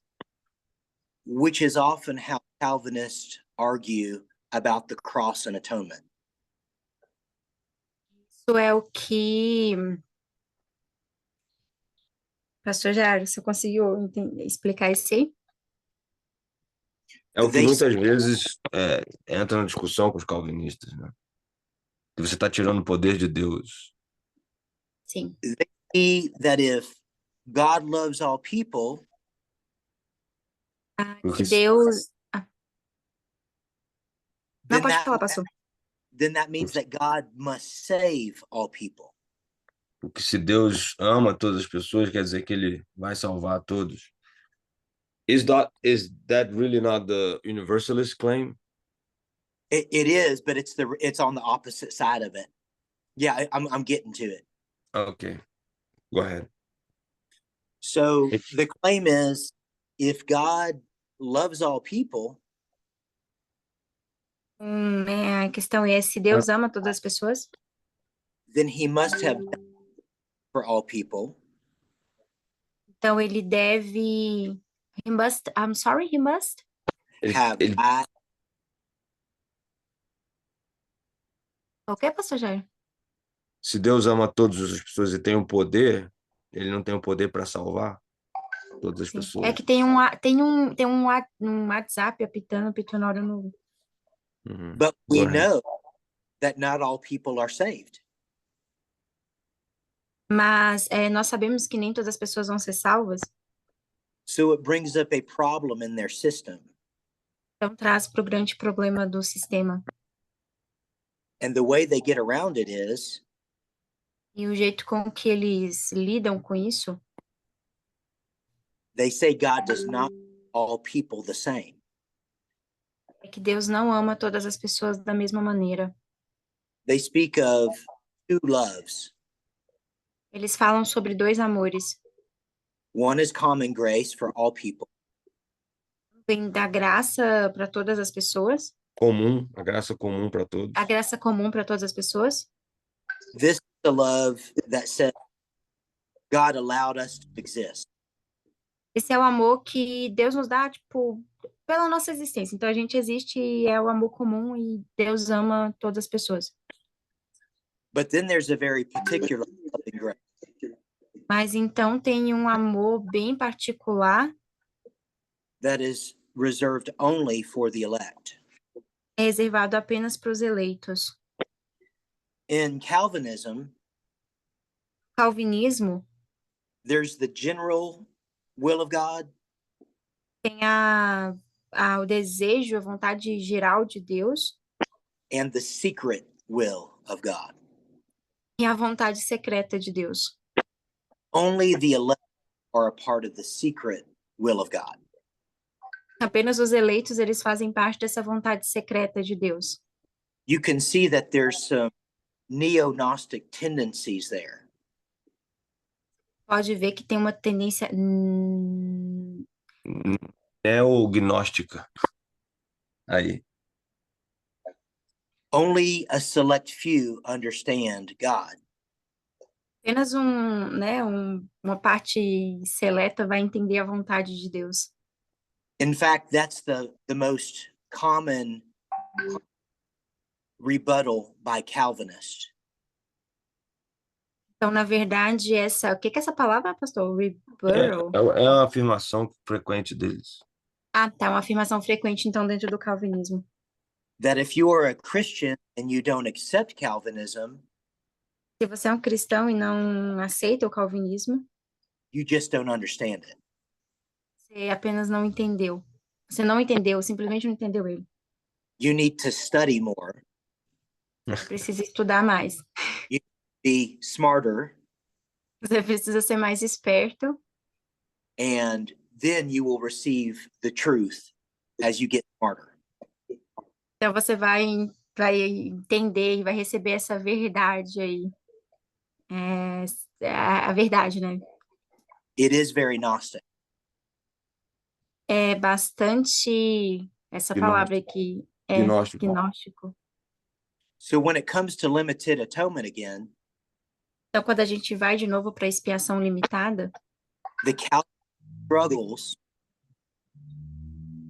S6: Which is often how Calvinists argue about the cross and atonement.
S5: Isso é o que... Pastor Jairo, você conseguiu explicar isso aí?
S2: É o que
S6: They
S2: muitas vezes entra na discussão com os calvinistas, né? Que você está tirando o poder de Deus.
S5: Sim.
S6: see that if God loves all people,
S2: Porque
S5: Que Deus... Não,
S6: then
S5: pode
S6: that
S5: falar, pastor.
S6: then that means that God must save all people.
S2: Porque se Deus ama todas as pessoas, quer dizer que ele vai salvar todos. Is that really not the universalist claim?
S6: It is, but it's on the opposite side of it. Yeah, I'm getting to it.
S2: Okay, go ahead.
S6: So the claim is, if God loves all people,
S5: A questão é, se Deus ama todas as pessoas,
S6: then he must have died for all people.
S5: então ele deve... He must... I'm sorry, he must?
S6: Have
S2: Ele-
S6: died.
S5: Ok, pastor Jair?
S2: Se Deus ama todas as pessoas e tem o poder, ele não tem o poder para salvar todas as
S5: Sim.
S2: pessoas.
S5: É que tem um WhatsApp apitando na hora no...
S2: Uhum.
S6: But
S2: Go
S6: we
S2: ahead.
S6: know that not all people are saved.
S5: Mas nós sabemos que nem todas as pessoas vão ser salvas,
S6: So it brings up a problem in their system.
S5: então traz para o grande problema do sistema.
S6: And the way they get around it is
S5: E o jeito com que eles lidam com isso,
S6: they say God does not all people the same.
S5: é que Deus não ama todas as pessoas da mesma maneira.
S6: They speak of two loves.
S5: Eles falam sobre dois amores.
S6: One is common grace for all people,
S5: Vem da graça para todas as pessoas,
S2: Comum, a graça comum para todos.
S5: a graça comum para todas as pessoas.
S6: this is the love that says God allowed us to exist.
S5: Esse é o amor que Deus nos dá, tipo, pela nossa existência. Então a gente existe e é o amor comum e Deus ama todas as pessoas.
S6: But then there's a very particular love and grace
S5: Mas então tem um amor bem particular,
S6: that is reserved only for the elect.
S5: reservado apenas para os eleitos.
S6: In Calvinism,
S5: Calvinismo
S6: there's the general will of God
S5: tem o desejo, a vontade geral de Deus
S6: and the secret will of God.
S5: e a vontade secreta de Deus.
S6: Only the elect are a part of the secret will of God.
S5: Apenas os eleitos, eles fazem parte dessa vontade secreta de Deus.
S6: You can see that there's some neo-Gnostic tendencies there.
S5: Pode ver que tem uma tendência
S2: Neognóstica. Aí.
S6: Only a select few understand God.
S5: apenas uma parte seleta vai entender a vontade de Deus.
S6: In fact, that's the most common rebuttal by Calvinists.
S5: Então, na verdade, o que é essa palavra, pastor? Rebuttal?
S2: É uma afirmação frequente deles.
S5: Ah, tá, uma afirmação frequente, então, dentro do calvinismo.
S6: That if you are a Christian and you don't accept Calvinism,
S5: Se você é um cristão e não aceita o calvinismo,
S6: you just don't understand it.
S5: você apenas não entendeu. Você não entendeu, simplesmente não entendeu ele.
S6: You need to study more,
S5: Você precisa estudar mais.
S6: be smarter,
S5: Você precisa ser mais esperto.
S6: and then you will receive the truth as you get smarter.
S5: Então você vai entender e vai receber essa verdade aí. A verdade, né?
S6: It is very Gnostic.
S5: É bastante essa palavra aqui,
S2: Gnóstico.
S5: gnóstico.
S6: So when it comes to limited atonement again,
S5: Então, quando a gente vai de novo para a expiação limitada,
S6: the Calvinist struggles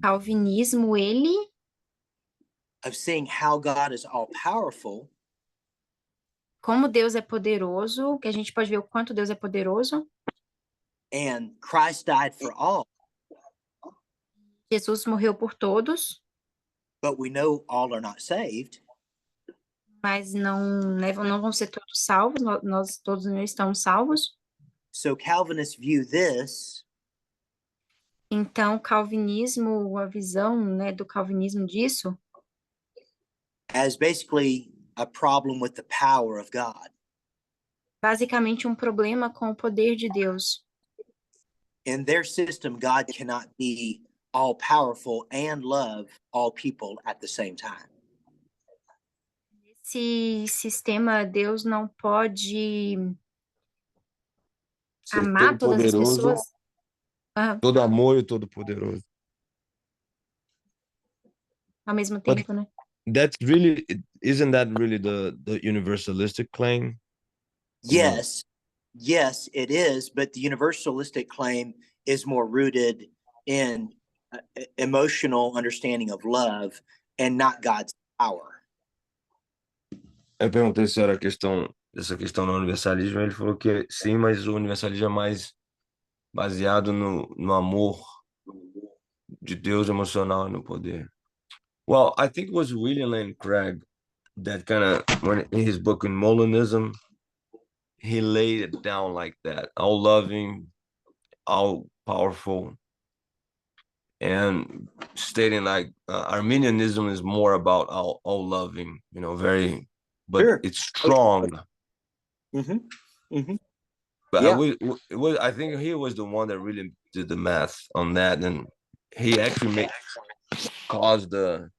S5: calvinismo, ele
S6: of seeing how God is all powerful
S5: como Deus é poderoso, que a gente pode ver o quanto Deus é poderoso.
S6: and Christ died for all,
S5: Jesus morreu por todos,
S6: but we know all are not saved.
S5: mas não vão ser todos salvos, nós todos não estamos salvos.
S6: So Calvinists view this
S5: Então, calvinismo, a visão, né, do calvinismo disso,
S6: as basically a problem with the power of God.
S5: basicamente um problema com o poder de Deus.
S6: In their system, God cannot be all powerful and love all people at the same time.
S5: Esse sistema, Deus não pode
S2: Ser
S5: amar
S2: todo
S5: todas as
S2: poderoso,
S5: pessoas.
S2: todo amor e todo poderoso.
S5: Ao mesmo
S2: But-
S5: tempo, né?
S2: Isn't that really the universalistic claim?
S6: Yes, yes, it is, but the universalistic claim is more rooted in emotional understanding of love and not God's power.
S2: Eu perguntei se era essa questão do universalismo, ele falou que sim, mas o universalismo é mais baseado no amor de Deus emocional e no poder. Well, I think it was William Lane Craig that kind of, when in his book in Molinism, he laid it down like that: all loving, all powerful, and stating like Arminianism is more about all loving, very, but
S6: Sure.
S2: it's strong.
S6: Mm-hmm. Mm-hmm.
S2: But
S6: Yeah.
S2: I think he was the one that really did the math on that, and he actually caused a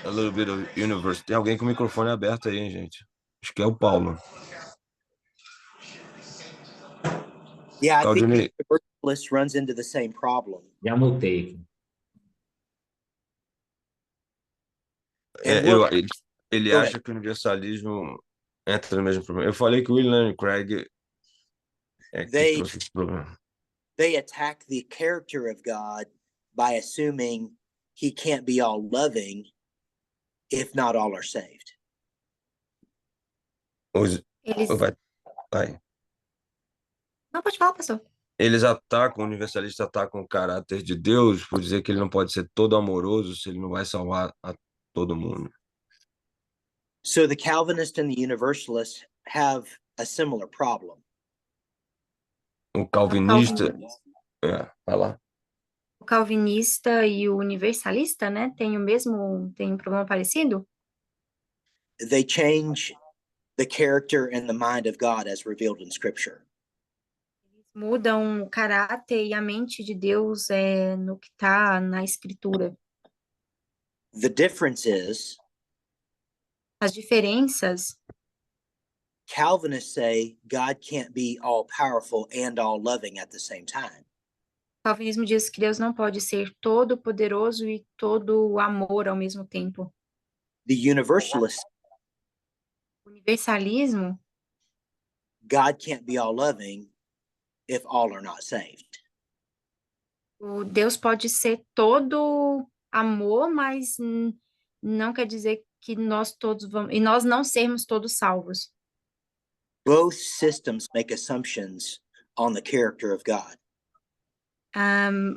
S2: little bit of universe. Tem alguém com o microfone aberto aí, hein, gente? Acho que é o Paulo.
S6: Yeah, I think
S2: Claudinei,
S6: the universalist runs into the same problem.
S7: Já mutei.
S6: And
S2: ele
S6: Go
S2: acha que o universalismo entra no mesmo problema. Eu falei que o William Craig é que
S6: They-
S2: trouxe esse problema.
S6: they attack the character of God by assuming he can't be all loving if not all are saved.
S5: Eles...
S2: Vai.
S5: Não, pode falar, pastor.
S2: Eles atacam, o universalista atacam o caráter de Deus por dizer que ele não pode ser todo amoroso se ele não vai salvar a todo mundo.
S6: So the Calvinist and the Universalist have a similar problem.
S2: O calvinista... vai lá.
S5: O calvinista e o universalista, né, tem um problema parecido?
S6: They change the character and the mind of God as revealed in Scripture.
S5: Mudam o caráter e a mente de Deus no que está na Escritura.
S6: The difference is
S5: As diferenças,
S6: Calvinists say God can't be all powerful and all loving at the same time.
S5: o calvinismo diz que Deus não pode ser todo poderoso e todo amor ao mesmo tempo.
S6: The Universalist,
S5: O universalismo,
S6: God can't be all loving if all are not saved.
S5: o Deus pode ser todo amor, mas não quer dizer que nós todos vamos, e nós não sermos todos salvos.
S6: Both systems make assumptions on the character of God.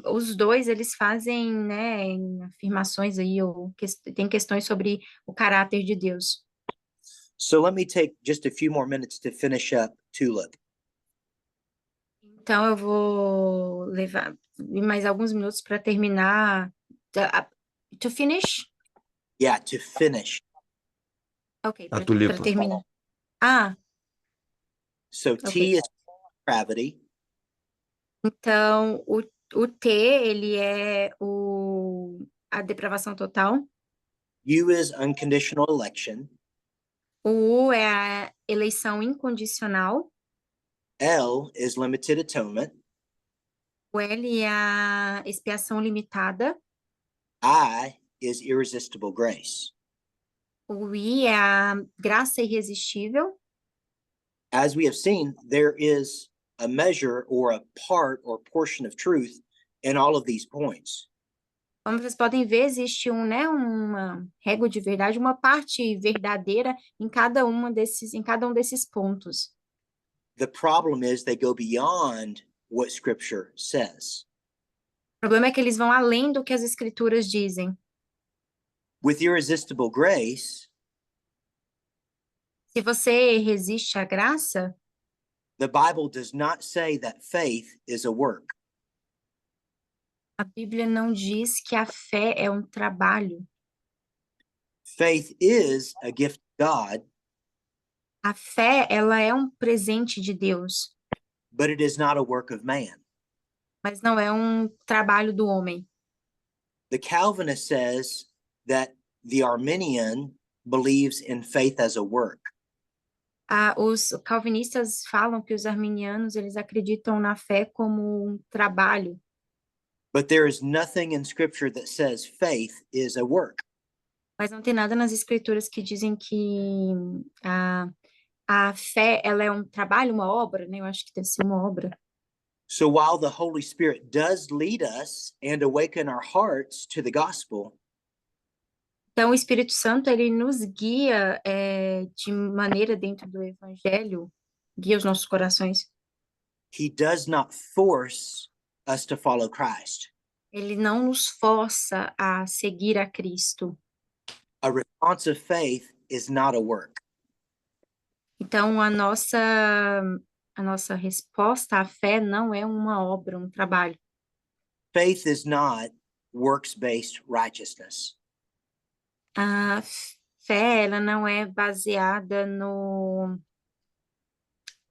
S5: Os dois, eles fazem, né, afirmações aí, ou tem questões sobre o caráter de Deus.
S6: So let me take just a few more minutes to finish up TULIP.
S5: Então eu vou levar mais alguns minutos para terminar. To finish?
S6: Yeah, to finish.
S5: Ok,
S2: A
S5: para
S2: tulipa.
S5: terminar. Ah,
S6: So
S5: ok.
S6: T is gravity.
S5: Então o T, ele é a depravação total.
S6: U is unconditional election.
S5: O U é a eleição incondicional.
S6: L is limited atonement.
S5: O L é a expiação limitada.
S6: I is irresistible grace.
S5: O I é a graça irresistível.
S6: As we have seen, there is a measure or a part or portion of truth in all of these points.
S5: Como vocês podem ver, existe uma régua de verdade, uma parte verdadeira em cada um desses pontos.
S6: The problem is they go beyond what scripture says.
S5: O problema é que eles vão além do que as escrituras dizem.
S6: With irresistible grace,
S5: Se você resiste à graça,
S6: the Bible does not say that faith is a work.
S5: a Bíblia não diz que a fé é um trabalho.
S6: Faith is a gift of God,
S5: A fé, ela é um presente de Deus,
S6: but it is not a work of man.
S5: mas não é um trabalho do homem.
S6: The Calvinist says that the Arminian believes in faith as a work.
S5: Os calvinistas falam que os arminianos, eles acreditam na fé como um trabalho,
S6: But there is nothing in scripture that says faith is a work.
S5: mas não tem nada nas escrituras que dizem que a fé, ela é um trabalho, uma obra, né? Eu acho que deve ser uma obra.
S6: So while the Holy Spirit does lead us and awaken our hearts to the gospel,
S5: Então, o Espírito Santo, ele nos guia de maneira dentro do Evangelho, guia os nossos corações.
S6: he does not force us to follow Christ.
S5: Ele não nos força a seguir a Cristo.
S6: A responsive faith is not a work.
S5: Então, a nossa resposta à fé não é uma obra, um trabalho.
S6: Faith is not works-based righteousness.
S5: A fé, ela não é baseada no...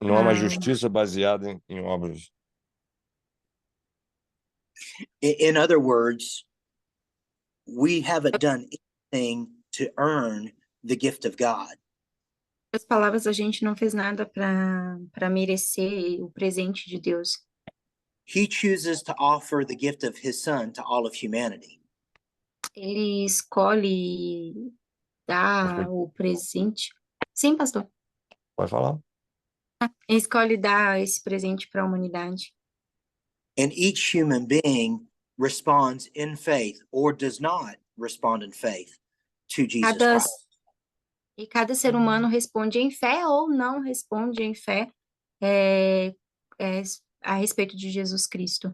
S2: Não há uma
S5: Ah.
S2: justiça baseada em obras.
S6: In other words, we haven't done anything to earn the gift of God.
S5: Em outras palavras, a gente não fez nada para merecer o presente de Deus.
S6: He chooses to offer the gift of his son to all of humanity.
S5: Ele escolhe dar o presente. Sim, pastor.
S2: Pode falar?
S5: Ele escolhe dar esse presente para a humanidade.
S6: And each human being responds in faith or does not respond in faith to Jesus Christ.
S5: E cada ser humano responde em fé ou não responde em fé a respeito de Jesus Cristo.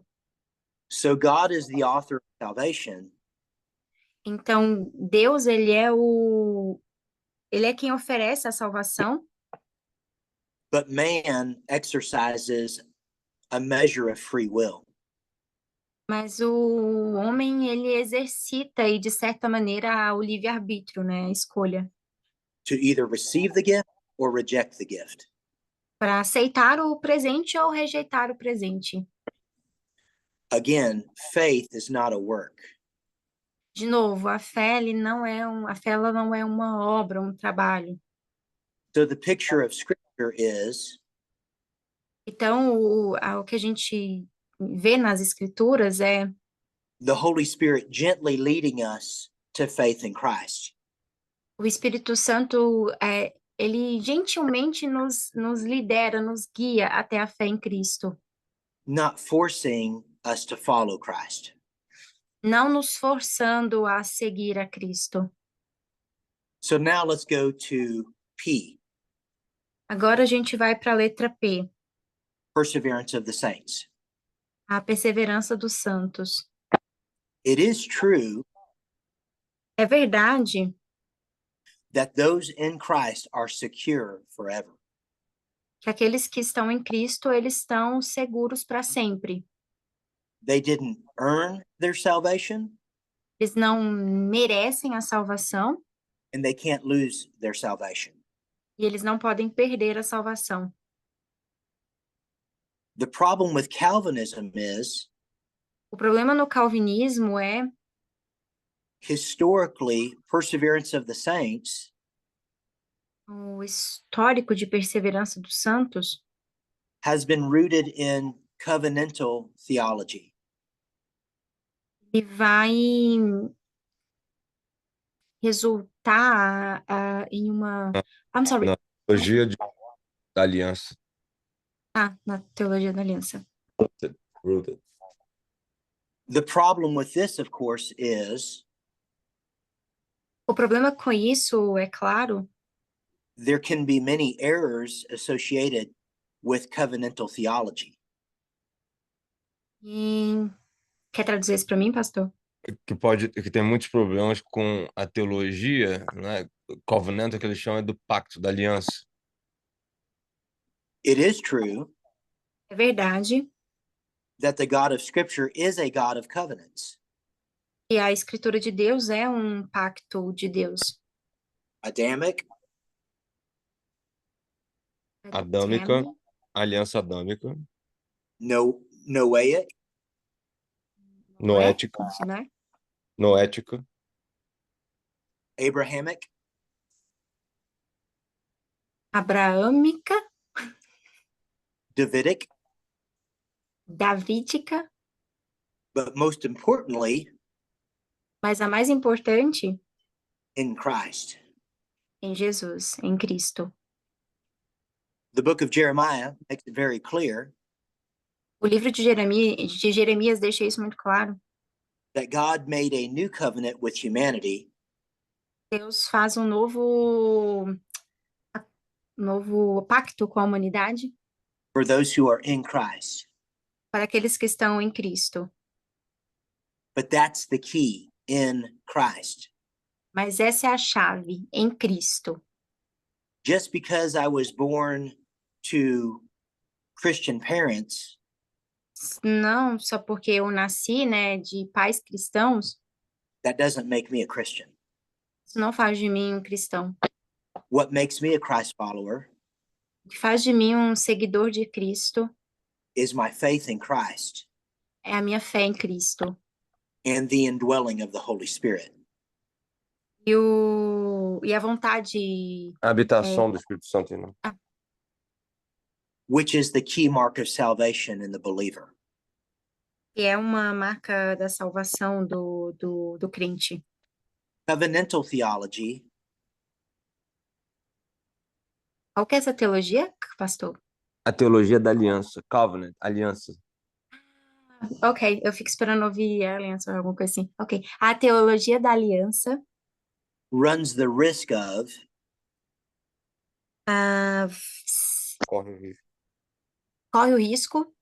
S6: So God is the author of salvation,
S5: Então, Deus, ele é quem oferece a salvação,
S6: but man exercises a measure of free will.
S5: mas o homem, ele exercita e, de certa maneira, o livre-arbítrio, né, a escolha,
S6: To either receive the gift or reject the gift.
S5: para aceitar o presente ou rejeitar o presente.
S6: Again, faith is not a work.
S5: De novo, a fé, ela não é uma obra, um trabalho.
S6: So the picture of scripture is
S5: Então, o que a gente vê nas escrituras é
S6: the Holy Spirit gently leading us to faith in Christ.
S5: o Espírito Santo, ele gentilmente nos lidera, nos guia até a fé em Cristo,
S6: Not forcing us to follow Christ.
S5: não nos forçando a seguir a Cristo.
S6: So now let's go to P,
S5: Agora a gente vai para a letra P,
S6: perseverance of the saints.
S5: a perseverança dos santos.
S6: It is true
S5: É verdade
S6: that those in Christ are secure forever.
S5: que aqueles que estão em Cristo, eles estão seguros para sempre.
S6: They didn't earn their salvation,
S5: Eles não merecem a salvação
S6: and they can't lose their salvation.
S5: e eles não podem perder a salvação.
S6: The problem with Calvinism is
S5: O problema no calvinismo é,
S6: historically, perseverance of the saints
S5: o histórico de perseverança dos santos
S6: has been rooted in covenantal theology.
S5: e vai resultar em uma... I'm sorry.
S2: Na teologia da aliança.
S5: Na teologia da aliança.
S2: Rooted.
S6: The problem with this, of course, is
S5: O problema com isso, é claro,
S6: there can be many errors associated with covenantal theology.
S5: e... Quer traduzir isso para mim, pastor?
S2: Que tem muitos problemas com a teologia, né? Covenant, que eles chamam do pacto, da aliança.
S6: It is true
S5: É verdade
S6: that the God of Scripture is a God of covenants.
S5: que a escritura de Deus é um pacto de Deus.
S6: Adamic,
S2: Adâmica, aliança adâmica,
S6: Noahic,
S2: noética,
S5: Né?
S2: noética,
S6: Abrahamic,
S5: Abraâmica,
S6: Davidic,
S5: davídica,
S6: but most importantly,
S5: mas a mais importante
S6: in Christ.
S5: em Jesus, em Cristo.
S6: The book of Jeremiah makes it very clear
S5: O livro de Jeremias deixa isso muito claro.
S6: that God made a new covenant with humanity
S5: Deus faz um novo pacto com a humanidade
S6: for those who are in Christ.
S5: para aqueles que estão em Cristo.
S6: But that's the key, in Christ.
S5: Mas essa é a chave, em Cristo.
S6: Just because I was born to Christian parents
S5: Não só porque eu nasci, né, de pais cristãos,
S6: that doesn't make me a Christian.
S5: isso não faz de mim um cristão.
S6: What makes me a Christ follower
S5: O que faz de mim um seguidor de Cristo
S6: is my faith in Christ
S5: é a minha fé em Cristo
S6: and the indwelling of the Holy Spirit.
S5: e a vontade,
S2: a habitação do Espírito Santo, né?
S6: Which is the key mark of salvation in the believer.
S5: que é uma marca da salvação do crente.
S6: Covenantal theology
S5: Qual que é essa teologia, pastor?
S2: A teologia da aliança, covenant, aliança.
S5: Ok, eu fico esperando ouvir a aliança ou alguma coisa assim. Ok, a teologia da aliança
S6: runs the risk of
S2: Corre o risco.
S5: corre o risco,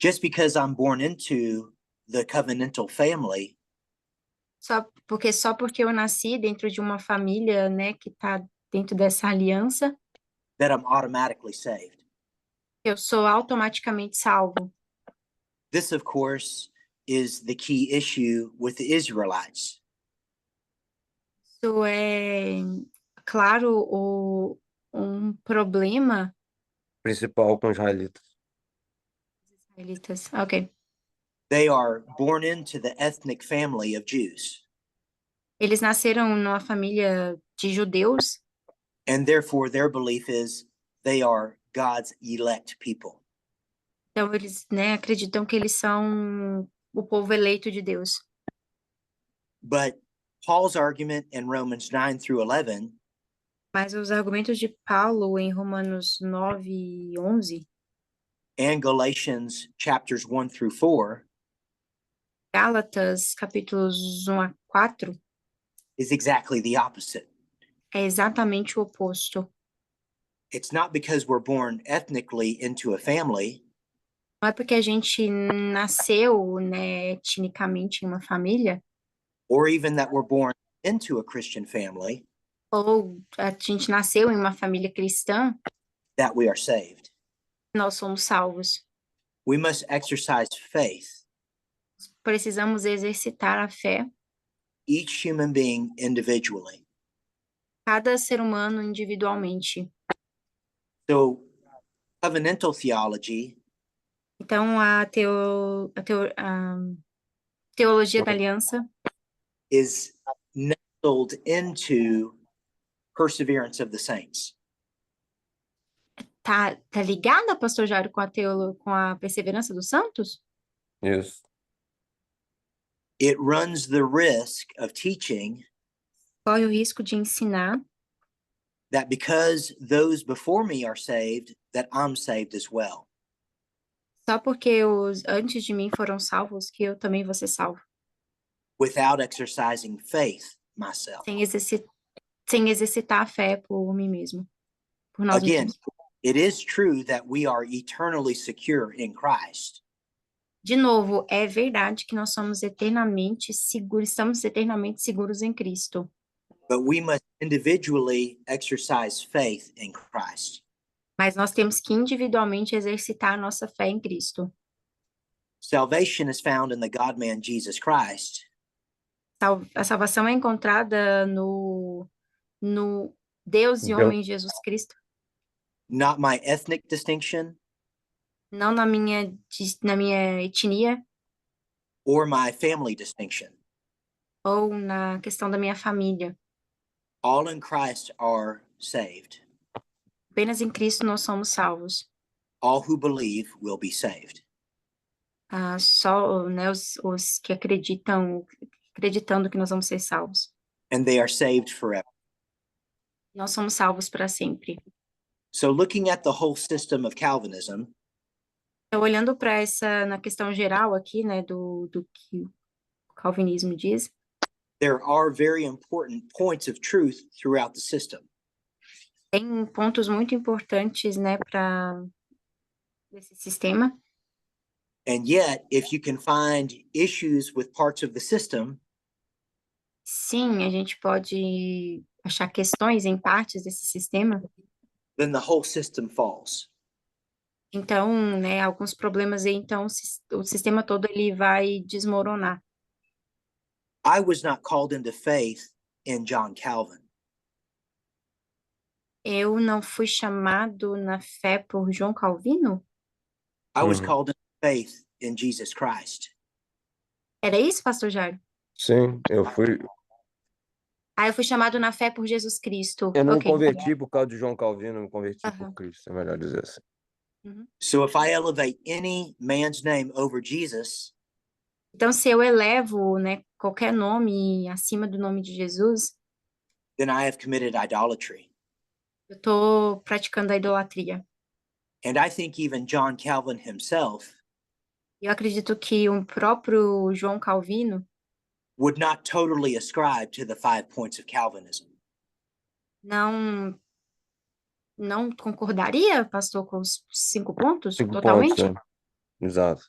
S6: just because I'm born into the covenantal family
S5: só porque eu nasci dentro de uma família, né, que está dentro dessa aliança,
S6: that I'm automatically saved.
S5: eu sou automaticamente salvo.
S6: This, of course, is the key issue with the Israelites.
S5: Isso é, claro, um problema.
S2: Principal com os israelitas.
S5: Israelitas. Ok.
S6: They are born into the ethnic family of Jews,
S5: Eles nasceram numa família de judeus,
S6: and therefore their belief is they are God's elect people.
S5: então eles, né, acreditam que eles são o povo eleito de Deus.
S6: But Paul's argument in Romans 9 through 11
S5: Mas os argumentos de Paulo em Romanos 9 e 11,
S6: and Galatians chapters 1 through 4
S5: Gálatas, capítulos 1 a 4,
S6: is exactly the opposite.
S5: é exatamente o oposto.
S6: It's not because we're born ethnically into a family
S5: Não é porque a gente nasceu, né, etnicamente em uma família,
S6: or even that we're born into a Christian family
S5: ou a gente nasceu em uma família cristã,
S6: that we are saved.
S5: Nós somos salvos.
S6: We must exercise faith,
S5: Precisamos exercitar a fé,
S6: each human being individually.
S5: cada ser humano individualmente.
S6: So, covenantal theology
S5: Então, a teologia da aliança
S6: is nestled into perseverance of the saints.
S5: tá ligada, Pastor Jairo, com a perseverança dos santos?
S2: Isso.
S6: It runs the risk of teaching
S5: Corre o risco de ensinar
S6: that because those before me are saved, that I'm saved as well.
S5: só porque os antes de mim foram salvos, que eu também vou ser salvo.
S6: Without exercising faith myself.
S5: Sem exercitar a fé por mim mesmo, por nós
S6: Again,
S5: mesmos.
S6: it is true that we are eternally secure in Christ,
S5: De novo, é verdade que nós somos eternamente seguros, estamos eternamente seguros em Cristo.
S6: but we must individually exercise faith in Christ.
S5: Mas nós temos que individualmente exercitar a nossa fé em Cristo.
S6: Salvation is found in the God-man Jesus Christ,
S5: A salvação é encontrada no Deus e
S2: Deus.
S5: homem Jesus Cristo,
S6: not my ethnic distinction
S5: não na minha etnia
S6: or my family distinction.
S5: ou na questão da minha família.
S6: All in Christ are saved.
S5: Apenas em Cristo nós somos salvos.
S6: All who believe will be saved.
S5: Só, né, os que acreditando que nós vamos ser salvos.
S6: And they are saved forever.
S5: Nós somos salvos para sempre.
S6: So looking at the whole system of Calvinism,
S5: Então, olhando para na questão geral aqui, né, do que o calvinismo diz,
S6: there are very important points of truth throughout the system.
S5: tem pontos muito importantes, né, para esse sistema.
S6: And yet, if you can find issues with parts of the system,
S5: Sim, a gente pode achar questões em partes desse sistema.
S6: then the whole system falls.
S5: Então, né, alguns problemas aí, então o sistema todo ele vai desmoronar.
S6: I was not called into faith in John Calvin.
S5: Eu não fui chamado na fé por João Calvino?
S6: I was
S2: Mhm.
S6: called into faith in Jesus Christ.
S5: Era isso, Pastor Jairo?
S2: Sim, eu fui.
S5: Eu fui chamado na fé por Jesus Cristo.
S2: Eu não me
S5: Ok.
S2: converti por causa de João Calvino, eu me converti
S5: Aham.
S2: por Cristo, é melhor dizer assim.
S6: So if I elevate any man's name over Jesus,
S5: Então, se eu elevo, né, qualquer nome acima do nome de Jesus,
S6: then I have committed idolatry.
S5: eu estou praticando a idolatria.
S6: And I think even John Calvin himself
S5: Eu acredito que o próprio João Calvino
S6: would not totally ascribe to the 5 points of Calvinism.
S5: não concordaria, pastor, com os 5 pontos,
S2: 5
S5: totalmente?
S2: pontos, é. Exato.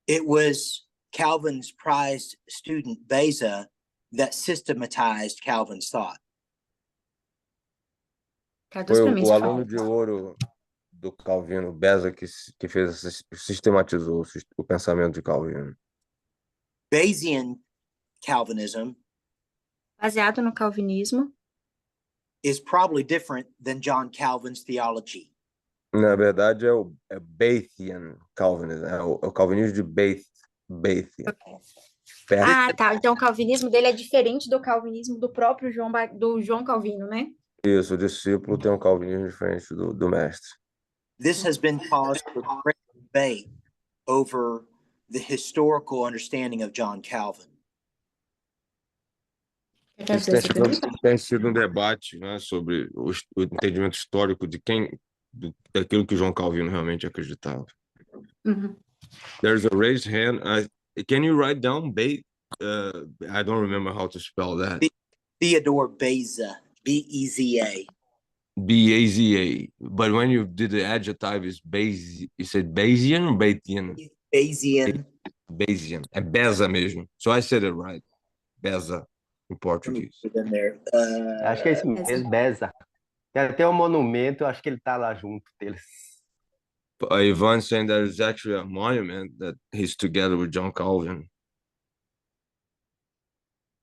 S6: It was Calvin's prized student Beza that systematized Calvin's thought.
S5: Traduz
S2: Foi
S5: para mim,
S2: o
S5: por
S2: aluno
S5: favor.
S2: de ouro do Calvino, Beza, que sistematizou o pensamento de Calvino.
S6: Bayesian Calvinism
S5: Baseado no calvinismo,
S6: is probably different than John Calvin's theology.
S2: Na verdade, é Bathian Calvinismo, é o calvinismo de Bathian. Perto.
S5: tá. Então o calvinismo dele é diferente do calvinismo do próprio do João Calvino, né?
S2: Isso, o discípulo tem um calvinismo diferente do mestre.
S6: This has been cause for great debate over the historical understanding of John Calvin.
S2: Isso tem sido um debate, né, sobre o entendimento histórico daquilo que João Calvino realmente acreditava.
S5: Uhum.
S2: There's a raised hand. Can you write down I don't remember how to spell that.
S6: Theodore Beza, B-E-Z-A.
S2: B-A-Z-A. But when you did the adjective, is you said Bayesian or Bathian?
S6: Bayesian.
S2: Bayesian. É Beza mesmo. So I said it right. Beza, em português.
S6: Put in there.
S4: Acho que é isso mesmo, Beza. Tem até um monumento, acho que ele tá lá junto deles.
S2: Ivan saying that it's actually a monument that he's together with John Calvin.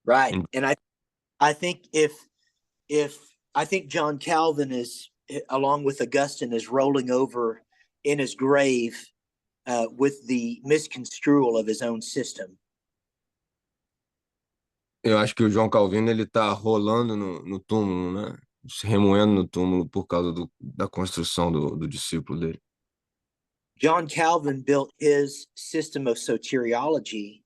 S6: Right.
S2: Mm.
S6: And I think if I think John Calvin is, along with Augustine, is rolling over in his grave with the misconstrual of his own system.
S2: Eu acho que o João Calvino ele tá rolando no túmulo, né? Se remoendo no túmulo por causa da construção do discípulo dele.
S6: John Calvin built his system of soteriology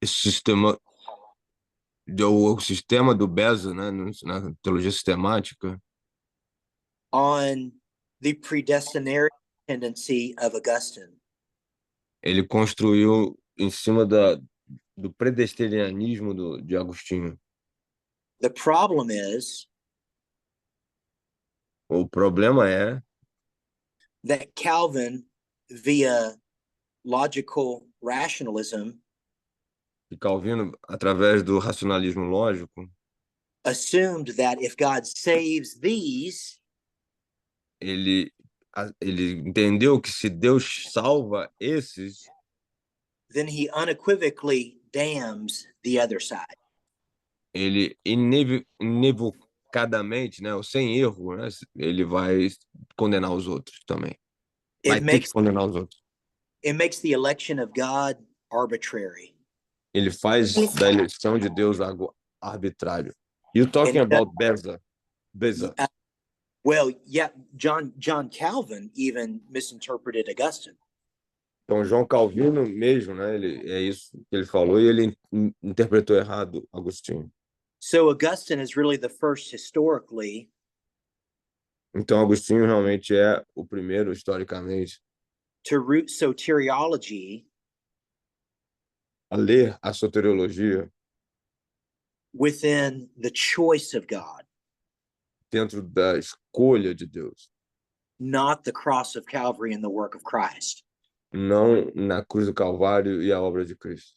S2: Esse sistema, o sistema do Beza, né? Na teologia sistemática,
S6: on the predestinary tendency of Augustine.
S2: ele construiu em cima do predestinarismo de Agostinho.
S6: The problem is
S2: O problema é
S6: that Calvin, via logical rationalism,
S2: que Calvino, através do racionalismo lógico,
S6: assumed that if God saves these,
S2: ele entendeu que se Deus salva esses,
S6: then he unequivocally damns the other side.
S2: ele inequivocadamente, né, ou sem erro, né, ele vai condenar os outros também. Vai ter que condenar os outros.
S6: It makes the election of God arbitrary.
S2: Ele faz da eleição de Deus algo arbitrário. You talking about Beza?
S6: Well, yeah, John Calvin even misinterpreted Augustine.
S2: Então, João Calvino mesmo, né, é isso que ele falou, e ele interpretou errado Agostinho.
S6: So Augustine is really the first historically
S2: Então, Agostinho realmente é o primeiro, historicamente,
S6: to root soteriology
S2: a ler a soteriologia
S6: within the choice of God,
S2: dentro da escolha de Deus,
S6: not the cross of Calvary and the work of Christ.
S2: não na cruz do Calvário e a obra de Cristo.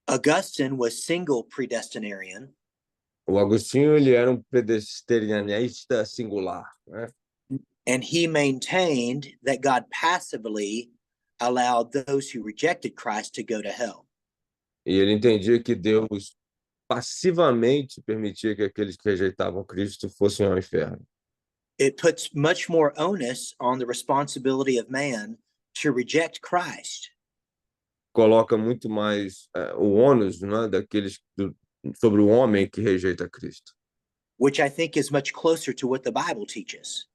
S6: Augustine was single predestinarian,
S2: O Agostinho, ele era um predestinacionista singular, né?
S6: and he maintained that God passively allowed those who rejected Christ to go to hell.
S2: E ele entendia que Deus passivamente permitia que aqueles que rejeitavam Cristo fossem ao inferno.
S6: It puts much more onus on the responsibility of man to reject Christ.
S2: Coloca muito mais o ônus, né, sobre o homem que rejeita Cristo.
S6: Which I think is much closer to what the Bible teaches.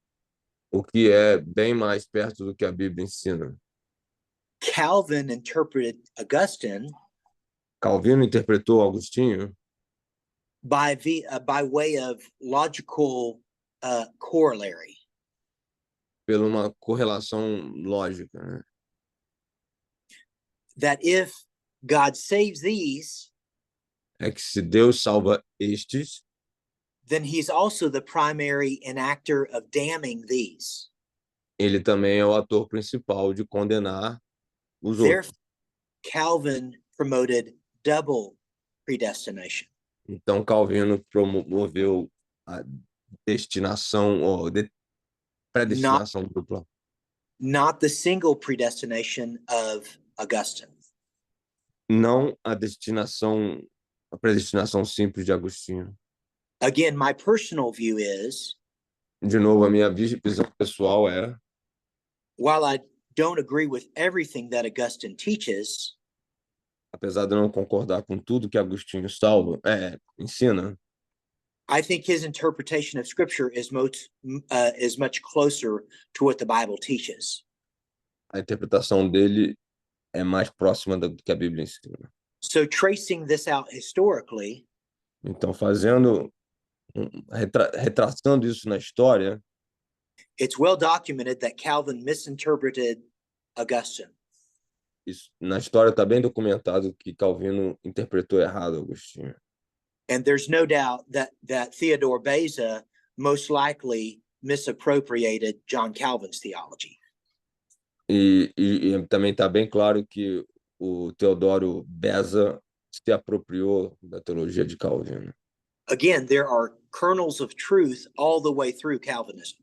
S2: O que é bem mais perto do que a Bíblia ensina.
S6: Calvin interpreted Augustine
S2: Calvino interpretou Agostinho
S6: by way of logical corollary.
S2: por uma correlação lógica, né?
S6: That if God saves these,
S2: É que se Deus salva estes,
S6: then he's also the primary enactor of damning these.
S2: ele também é o ator principal de condenar os
S6: Therefore,
S2: outros.
S6: Calvin promoted double predestination.
S2: Então, Calvino promoveu a destinação ou predestinação dupla,
S6: Not the single predestination of Augustine.
S2: não a predestinação simples de Agostinho.
S6: Again, my personal view is,
S2: De novo, a minha visão pessoal é,
S6: while I don't agree with everything that Augustine teaches,
S2: apesar de eu não concordar com tudo que Agostinho ensina,
S6: I think his interpretation of Scripture is much closer to what the Bible teaches.
S2: a interpretação dele é mais próxima do que a Bíblia ensina.
S6: So, tracing this out historically,
S2: Então, retraçando isso na história,
S6: it's well documented that Calvin misinterpreted Augustine.
S2: Na história está bem documentado que Calvino interpretou errado Agostinho.
S6: And there's no doubt that Theodore Beza most likely misappropriated John Calvin's theology.
S2: E também está bem claro que o Teodoro Beza se apropriou da teologia de Calvino.
S6: Again, there are kernels of truth all the way through Calvinism.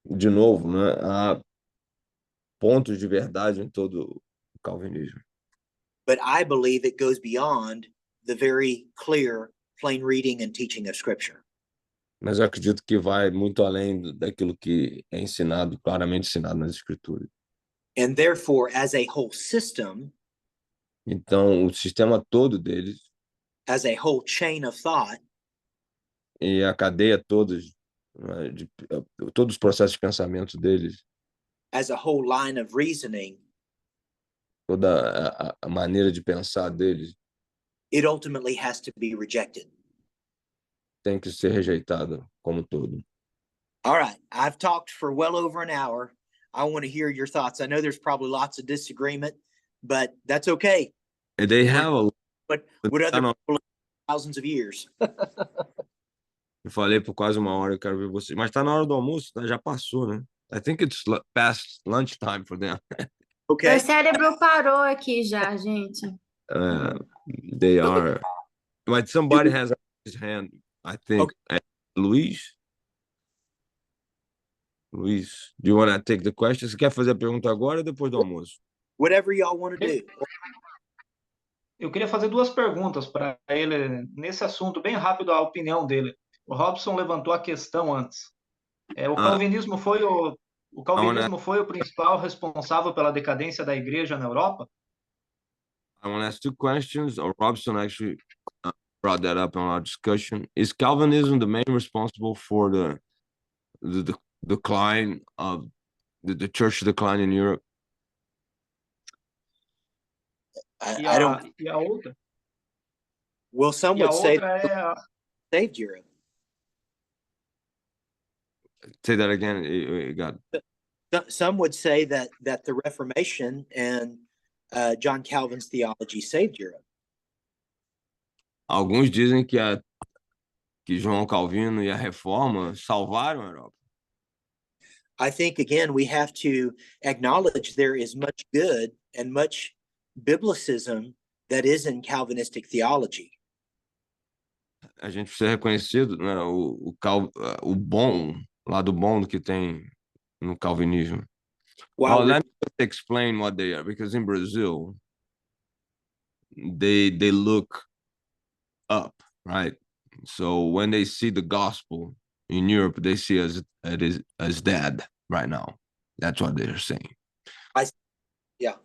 S2: De novo, né? Há pontos de verdade em todo o calvinismo.
S6: But I believe it goes beyond the very clear, plain reading and teaching of Scripture.
S2: Mas eu acredito que vai muito além daquilo que é ensinado, claramente ensinado nas Escrituras.
S6: And therefore, as a whole system,
S2: Então, o sistema todo deles
S6: as a whole chain of thought,
S2: e a cadeia toda, né, todos os processos de pensamento deles,
S6: as a whole line of reasoning,
S2: toda a maneira de pensar deles
S6: it ultimately has to be rejected.
S2: tem que ser rejeitada como um todo.
S6: All right, I've talked for well over an hour. I want to hear your thoughts. I know there's probably lots of disagreement, but that's okay.
S2: And they have a...
S6: But would other people thousands of years?
S2: Eu falei por quase uma hora, eu quero ver você. Mas tá na hora do almoço, né? Já passou, né? I think it's past lunchtime for them.
S6: Okay.
S5: Meu cérebro parou aqui já, gente.
S2: They are. But somebody has his hand, I think.
S6: Okay.
S2: Luiz? Luiz, do you want to take the question? Você quer fazer a pergunta agora ou depois do almoço?
S6: Whatever y'all want to do.
S7: Eu queria fazer duas perguntas para ele nesse assunto, bem rápido a opinião dele. O Robson levantou a questão antes. O calvinismo foi o principal responsável pela decadência da igreja na Europa?
S2: I want to ask two questions. Robson actually brought that up in our discussion. Is Calvinism the main responsible for the decline of the church decline in Europe?
S6: I don't.
S7: E a outra?
S6: Well, some
S7: E a
S6: would say
S7: outra
S6: saved Europe.
S2: Say that again. You got...
S6: Some would say that the Reformation and John Calvin's theology saved Europe.
S2: Alguns dizem que João Calvino e a Reforma salvaram a Europa.
S6: I think, again, we have to acknowledge there is much good and much biblicism that is in Calvinistic theology.
S2: A gente precisa reconhecer, né, o bom, lado bom que tem no calvinismo. Well, let me explain what they are, because in Brazil, they look up, right? So when they see the gospel in Europe, they see as dead right now. That's what they're saying.
S6: Yeah.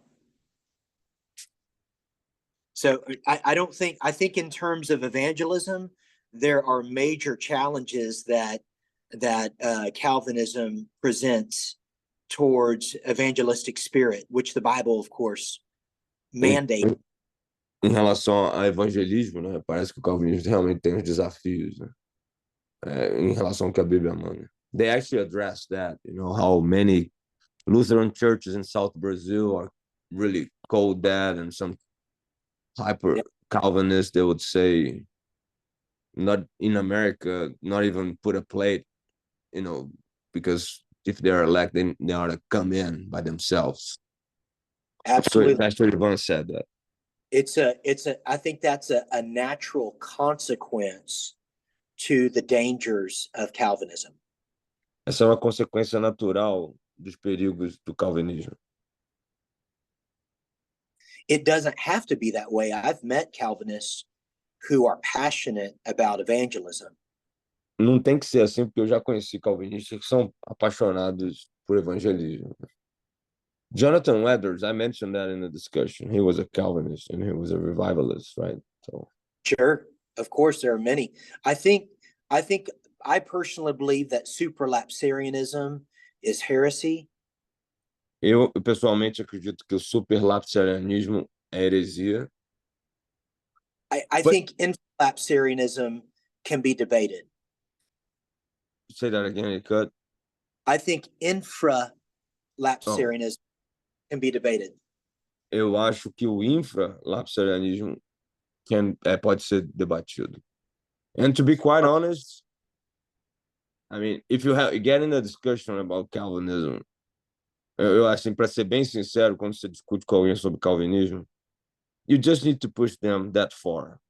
S6: So I think in terms of evangelism, there are major challenges that Calvinism presents towards evangelistic spirit, which the Bible, of course, mandates.
S2: Em relação a evangelismo, né? Parece que o calvinismo realmente tem uns desafios, né? Em relação ao que a Bíblia manda. They actually address that, how many Lutheran churches in South Brazil are really cold dead, and some hyper Calvinists, they would say, not in America, not even put a plate, because if they're elected, they ought to come in by themselves.
S6: Absolutely.
S2: So Pastor Ivan said that.
S6: I think that's a natural consequence to the dangers of Calvinism.
S2: Essa é uma consequência natural dos perigos do calvinismo.
S6: It doesn't have to be that way. I've met Calvinists who are passionate about evangelism.
S2: Não tem que ser assim, porque eu já conheci calvinistas que são apaixonados por evangelismo. Jonathan Edwards, I mentioned that in the discussion. He was a Calvinist and he was a revivalist, right? So
S6: sure, of course, there are many. I personally believe that supralapsarianism is heresy.
S2: Eu pessoalmente acredito que o superlapsarianismo é heresia.
S6: I think infralapsarianism can be debated.
S2: Say that again, cut.
S6: I think infralapsarianism can be debated.
S2: Eu acho que o infralapsarianismo pode ser debatido. And to be quite honest, I mean, if you get in a discussion about Calvinism, eu assim, para ser bem sincero, quando você discute com alguém sobre calvinismo, you just need to push them that far.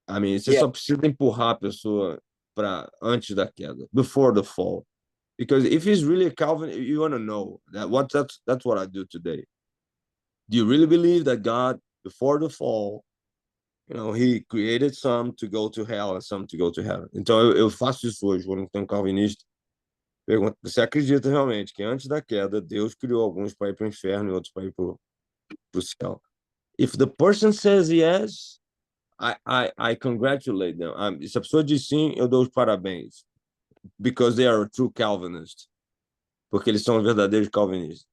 S2: I mean, você só precisa empurrar a pessoa para antes da queda, before the fall. Because if he's really a Calvinist, you want to know that's what I do today. Do you really believe that God, before the fall, he created some to go to hell and some to go to heaven? Então eu faço isso hoje, quando tem um calvinista, pergunta: você acredita realmente que antes da queda Deus criou alguns para ir para o inferno e outros para ir para o céu? If the person says yes, I congratulate them. Se a pessoa diz sim, eu dou os parabéns. Because they are a true Calvinist. Porque eles são verdadeiros calvinistas.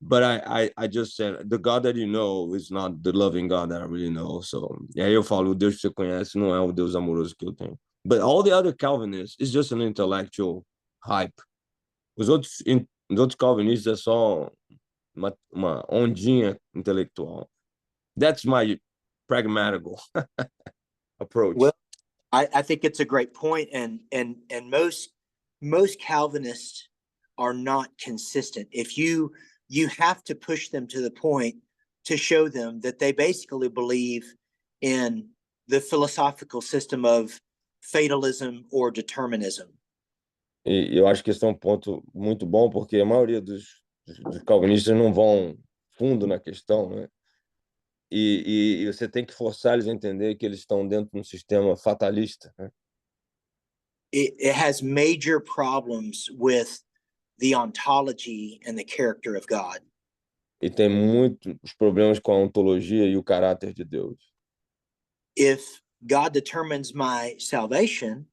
S2: But I just said, the God that you know is not the loving God that I really know. So, e aí eu falo, o Deus que você conhece não é o Deus amoroso que eu tenho. But all the other Calvinists is just an intellectual hype. Os outros calvinistas é só uma ondinha intelectual. That's my pragmatical approach.
S6: Well, I think it's a great point, and most Calvinists are not consistent. If you have to push them to the point to show them that they basically believe in the philosophical system of fatalism or determinism.
S2: E eu acho que esse é um ponto muito bom, porque a maioria dos calvinistas não vão fundo na questão, né? E você tem que forçar eles a entender que eles estão dentro de um sistema fatalista, né?
S6: It has major problems with the ontology and the character of God.
S2: E tem muitos problemas com a ontologia e o caráter de Deus.
S6: If God determines my salvation,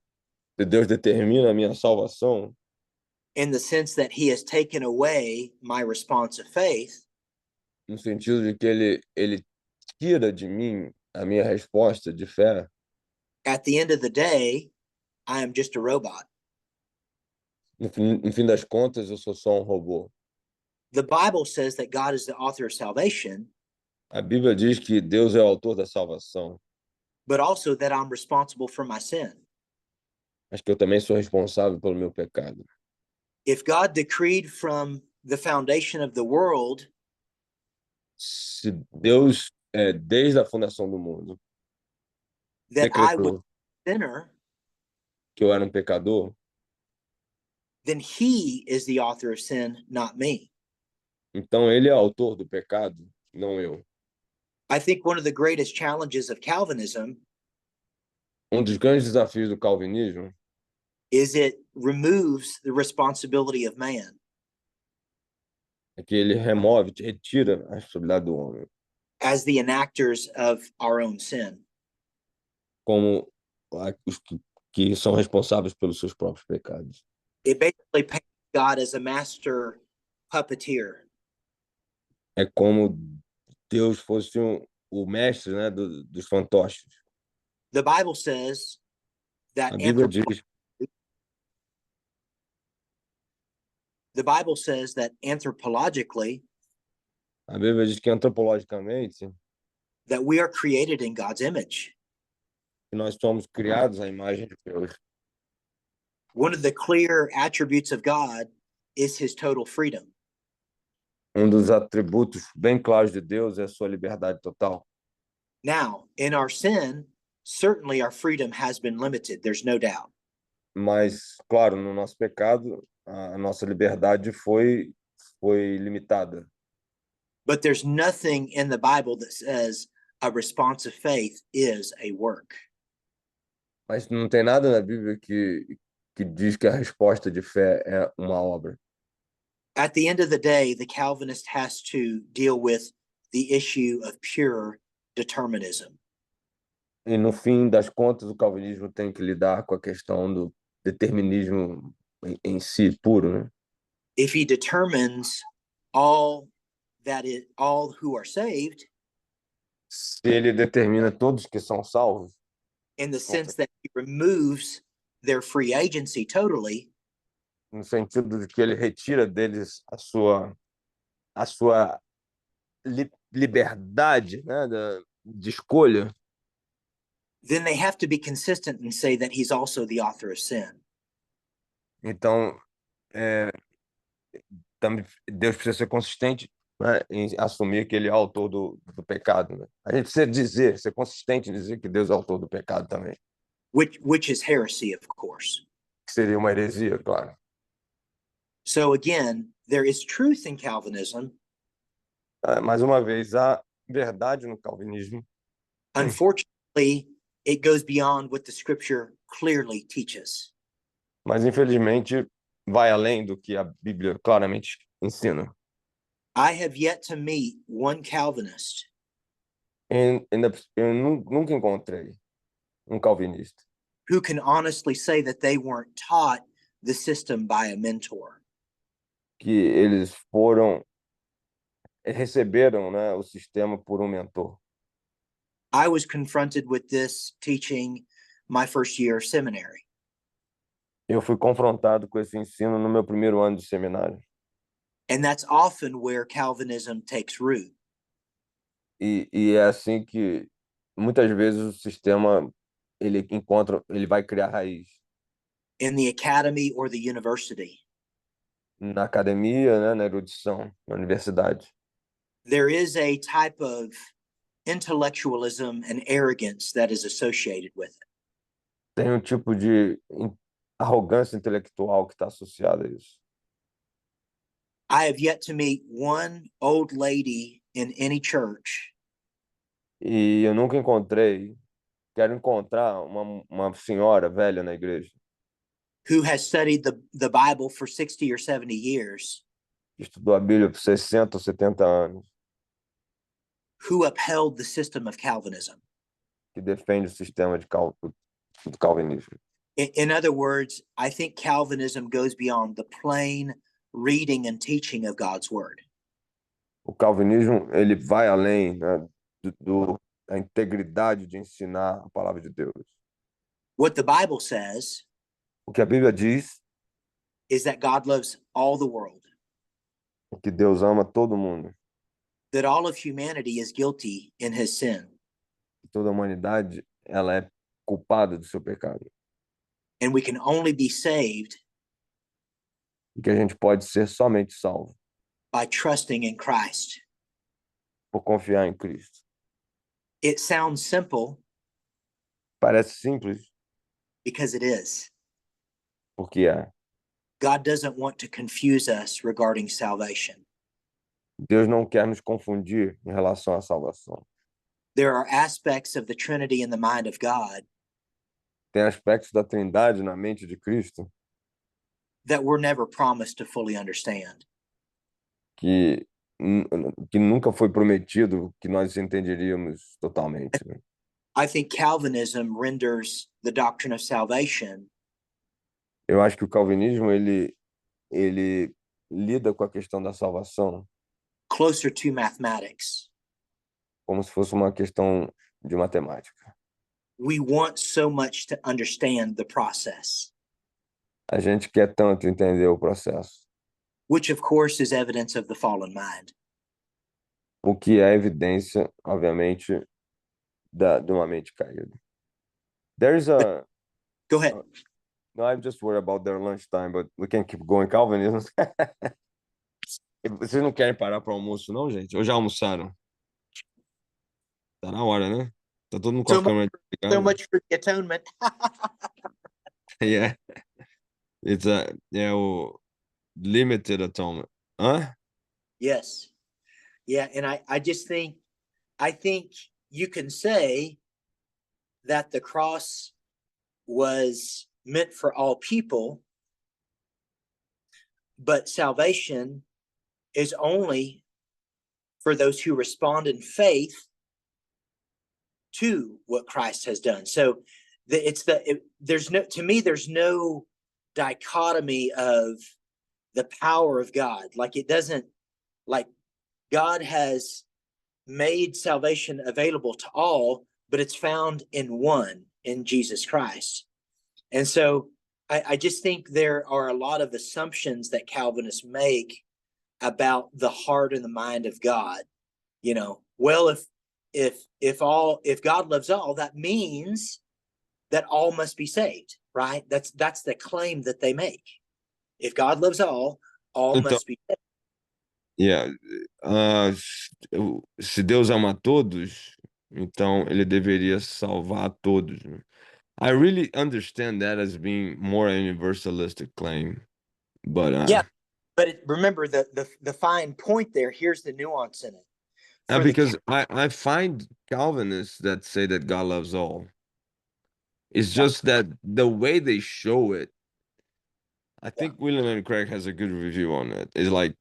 S2: Se Deus determina a minha salvação,
S6: in the sense that he has taken away my response of faith,
S2: no sentido de que ele tira de mim a minha resposta de fé,
S6: at the end of the day, I am just a robot.
S2: no fim das contas, eu sou só um robô.
S6: The Bible says that God is the author of salvation,
S2: A Bíblia diz que Deus é o autor da salvação,
S6: but also that I'm responsible for my sin.
S2: mas que eu também sou responsável pelo meu pecado.
S6: If God decreed from the foundation of the world
S2: Se Deus, desde a fundação do mundo,
S6: that I was
S2: decretou
S6: a sinner,
S2: que eu era um pecador,
S6: then he is the author of sin, not me.
S2: então ele é autor do pecado, não eu.
S6: I think one of the greatest challenges of Calvinism
S2: Um dos grandes desafios do calvinismo
S6: is it removes the responsibility of man.
S2: é que ele retira a responsabilidade do homem,
S6: As the enactors of our own sin.
S2: como os que são responsáveis pelos seus próprios pecados.
S6: It basically paints God as a master puppeteer.
S2: É como Deus fosse o mestre, né, dos fantoches.
S6: The Bible says that
S2: A Bíblia diz,
S6: anthropologically
S2: a Bíblia diz que antropologicamente
S6: that we are created in God's image.
S2: que nós somos criados à imagem de Deus.
S6: One of the clear attributes of God is his total freedom.
S2: Um dos atributos bem claros de Deus é a sua liberdade total.
S6: Now, in our sin, certainly our freedom has been limited. There's no doubt.
S2: Mas, claro, no nosso pecado, a nossa liberdade foi limitada.
S6: But there's nothing in the Bible that says a response of faith is a work.
S2: Mas não tem nada na Bíblia que diz que a resposta de fé é uma obra.
S6: At the end of the day, the Calvinist has to deal with the issue of pure determinism.
S2: E no fim das contas, o calvinismo tem que lidar com a questão do determinismo em si puro, né?
S6: If he determines all who are saved,
S2: Se ele determina todos que são salvos,
S6: in the sense that he removes their free agency totally,
S2: no sentido de que ele retira deles a sua liberdade, né, de escolha,
S6: then they have to be consistent and say that he's also the author of sin.
S2: então também Deus precisa ser consistente, né, em assumir que ele é autor do pecado, né? A gente precisa ser consistente em dizer que Deus é autor do pecado também.
S6: which is heresy, of course.
S2: que seria uma heresia, claro.
S6: So again, there is truth in Calvinism.
S2: Mais uma vez, há verdade no calvinismo,
S6: Unfortunately, it goes beyond what the scripture clearly teaches.
S2: mas infelizmente vai além do que a Bíblia claramente ensina.
S6: I have yet to meet one Calvinist
S2: Eu nunca encontrei um calvinista
S6: who can honestly say that they weren't taught the system by a mentor.
S2: que eles receberam, né, o sistema por um mentor.
S6: I was confronted with this teaching my first year of seminary.
S2: Eu fui confrontado com esse ensino no meu primeiro ano de seminário.
S6: And that's often where Calvinism takes root.
S2: E é assim que muitas vezes o sistema ele vai criar raiz
S6: In the academy or the university.
S2: na academia, né, na erudição, na universidade.
S6: There is a type of intellectualism and arrogance that is associated with it.
S2: Tem um tipo de arrogância intelectual que está associada a isso.
S6: I have yet to meet one old lady in any church
S2: E eu nunca quero encontrar uma senhora velha na igreja
S6: who has studied the Bible for 60 or 70 years,
S2: que estudou a Bíblia por 60 ou 70 anos,
S6: who upheld the system of Calvinism.
S2: que defende o sistema do calvinismo.
S6: In other words, I think Calvinism goes beyond the plain reading and teaching of God's word.
S2: O calvinismo ele vai além, né, da integridade de ensinar a palavra de Deus.
S6: What the Bible says
S2: O que a Bíblia diz
S6: is that God loves all the world,
S2: é que Deus ama todo mundo,
S6: that all of humanity is guilty in his sin,
S2: que toda a humanidade ela é culpada do seu pecado,
S6: and we can only be saved
S2: e que a gente pode ser somente salvo
S6: by trusting in Christ.
S2: por confiar em Cristo.
S6: It sounds simple
S2: Parece simples,
S6: because it is.
S2: porque é.
S6: God doesn't want to confuse us regarding salvation.
S2: Deus não quer nos confundir em relação à salvação.
S6: There are aspects of the Trinity in the mind of God
S2: Tem aspectos da Trindade na mente de Cristo
S6: that we're never promised to fully understand.
S2: que nunca foi prometido que nós entenderíamos totalmente, né?
S6: I think Calvinism renders the doctrine of salvation
S2: Eu acho que o calvinismo ele lida com a questão da salvação
S6: closer to mathematics.
S2: como se fosse uma questão de matemática.
S6: We want so much to understand the process,
S2: A gente quer tanto entender o processo,
S6: which of course is evidence of the fallen mind.
S2: o que é evidência, obviamente, de uma mente caída. There's a
S6: Go ahead.
S2: No, I'm just worried about their lunchtime, but we can keep going. Calvinism. Vocês não querem parar para almoço, não, gente? Ou já almoçaram? Tá na hora, né? Tá todo mundo com a
S6: So
S2: câmera
S6: So
S2: ligada.
S6: much for the atonement.
S2: Yeah. It's o limited atonement. Hã?
S6: Yes. Yeah. And I just think, you can say that the cross was meant for all people, but salvation is only for those who respond in faith to what Christ has done. So there's no dichotomy of the power of God. Like it doesn't, like God has made salvation available to all, but it's found in one, in Jesus Christ. And so I just think there are a lot of assumptions that Calvinists make about the heart and the mind of God. You know, well, if God loves all, that means that all must be saved, right? That's the claim that they make. If God loves all
S2: Então,
S6: must be saved.
S2: yeah. Se Deus ama todos, então ele deveria salvar todos, né? I really understand that as being more a universalistic claim, but
S6: Yeah. But remember the fine point there. Here's the nuance in it. For the
S2: because I find Calvinists that say that God loves all. It's just that the way they show it, I think William and Craig has a good review on it. It's like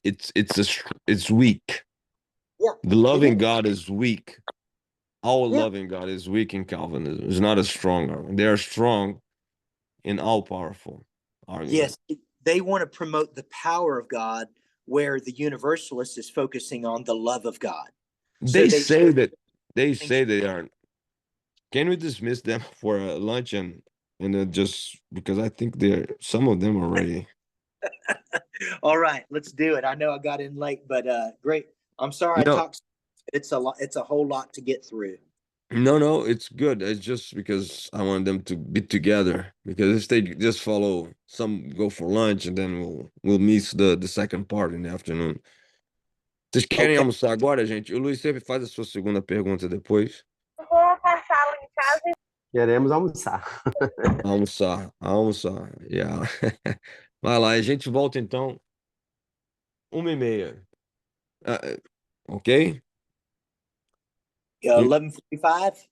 S2: it's weak.
S6: Yeah,
S2: The loving God is weak. Our
S6: Yeah.
S2: loving God is weak in Calvinism. It's not as strong. They are strong in all powerful argument.
S6: yes, they want to promote the power of God, where the universalist is focusing on the love of God.
S2: They
S6: So
S2: say that they are. Can we dismiss them for lunch and then just because I think some of them are ready.
S6: All right, let's do it. I know I got in late, but great. I'm sorry I
S2: No.
S6: talked. It's a lot. It's a whole lot to get through.
S2: No, it's good. It's just because I want them to be together. Because if they just follow, some go for lunch and then we'll miss the second part in the afternoon. Vocês querem
S6: Ok.
S2: almoçar agora, gente? O Luiz sempre faz a sua segunda pergunta depois.
S8: Vou passá-lo em casa.
S4: Queremos almoçar.
S2: Almoçar. Yeah. Vai lá, a gente volta então 1h30. Ok?
S6: 11:45.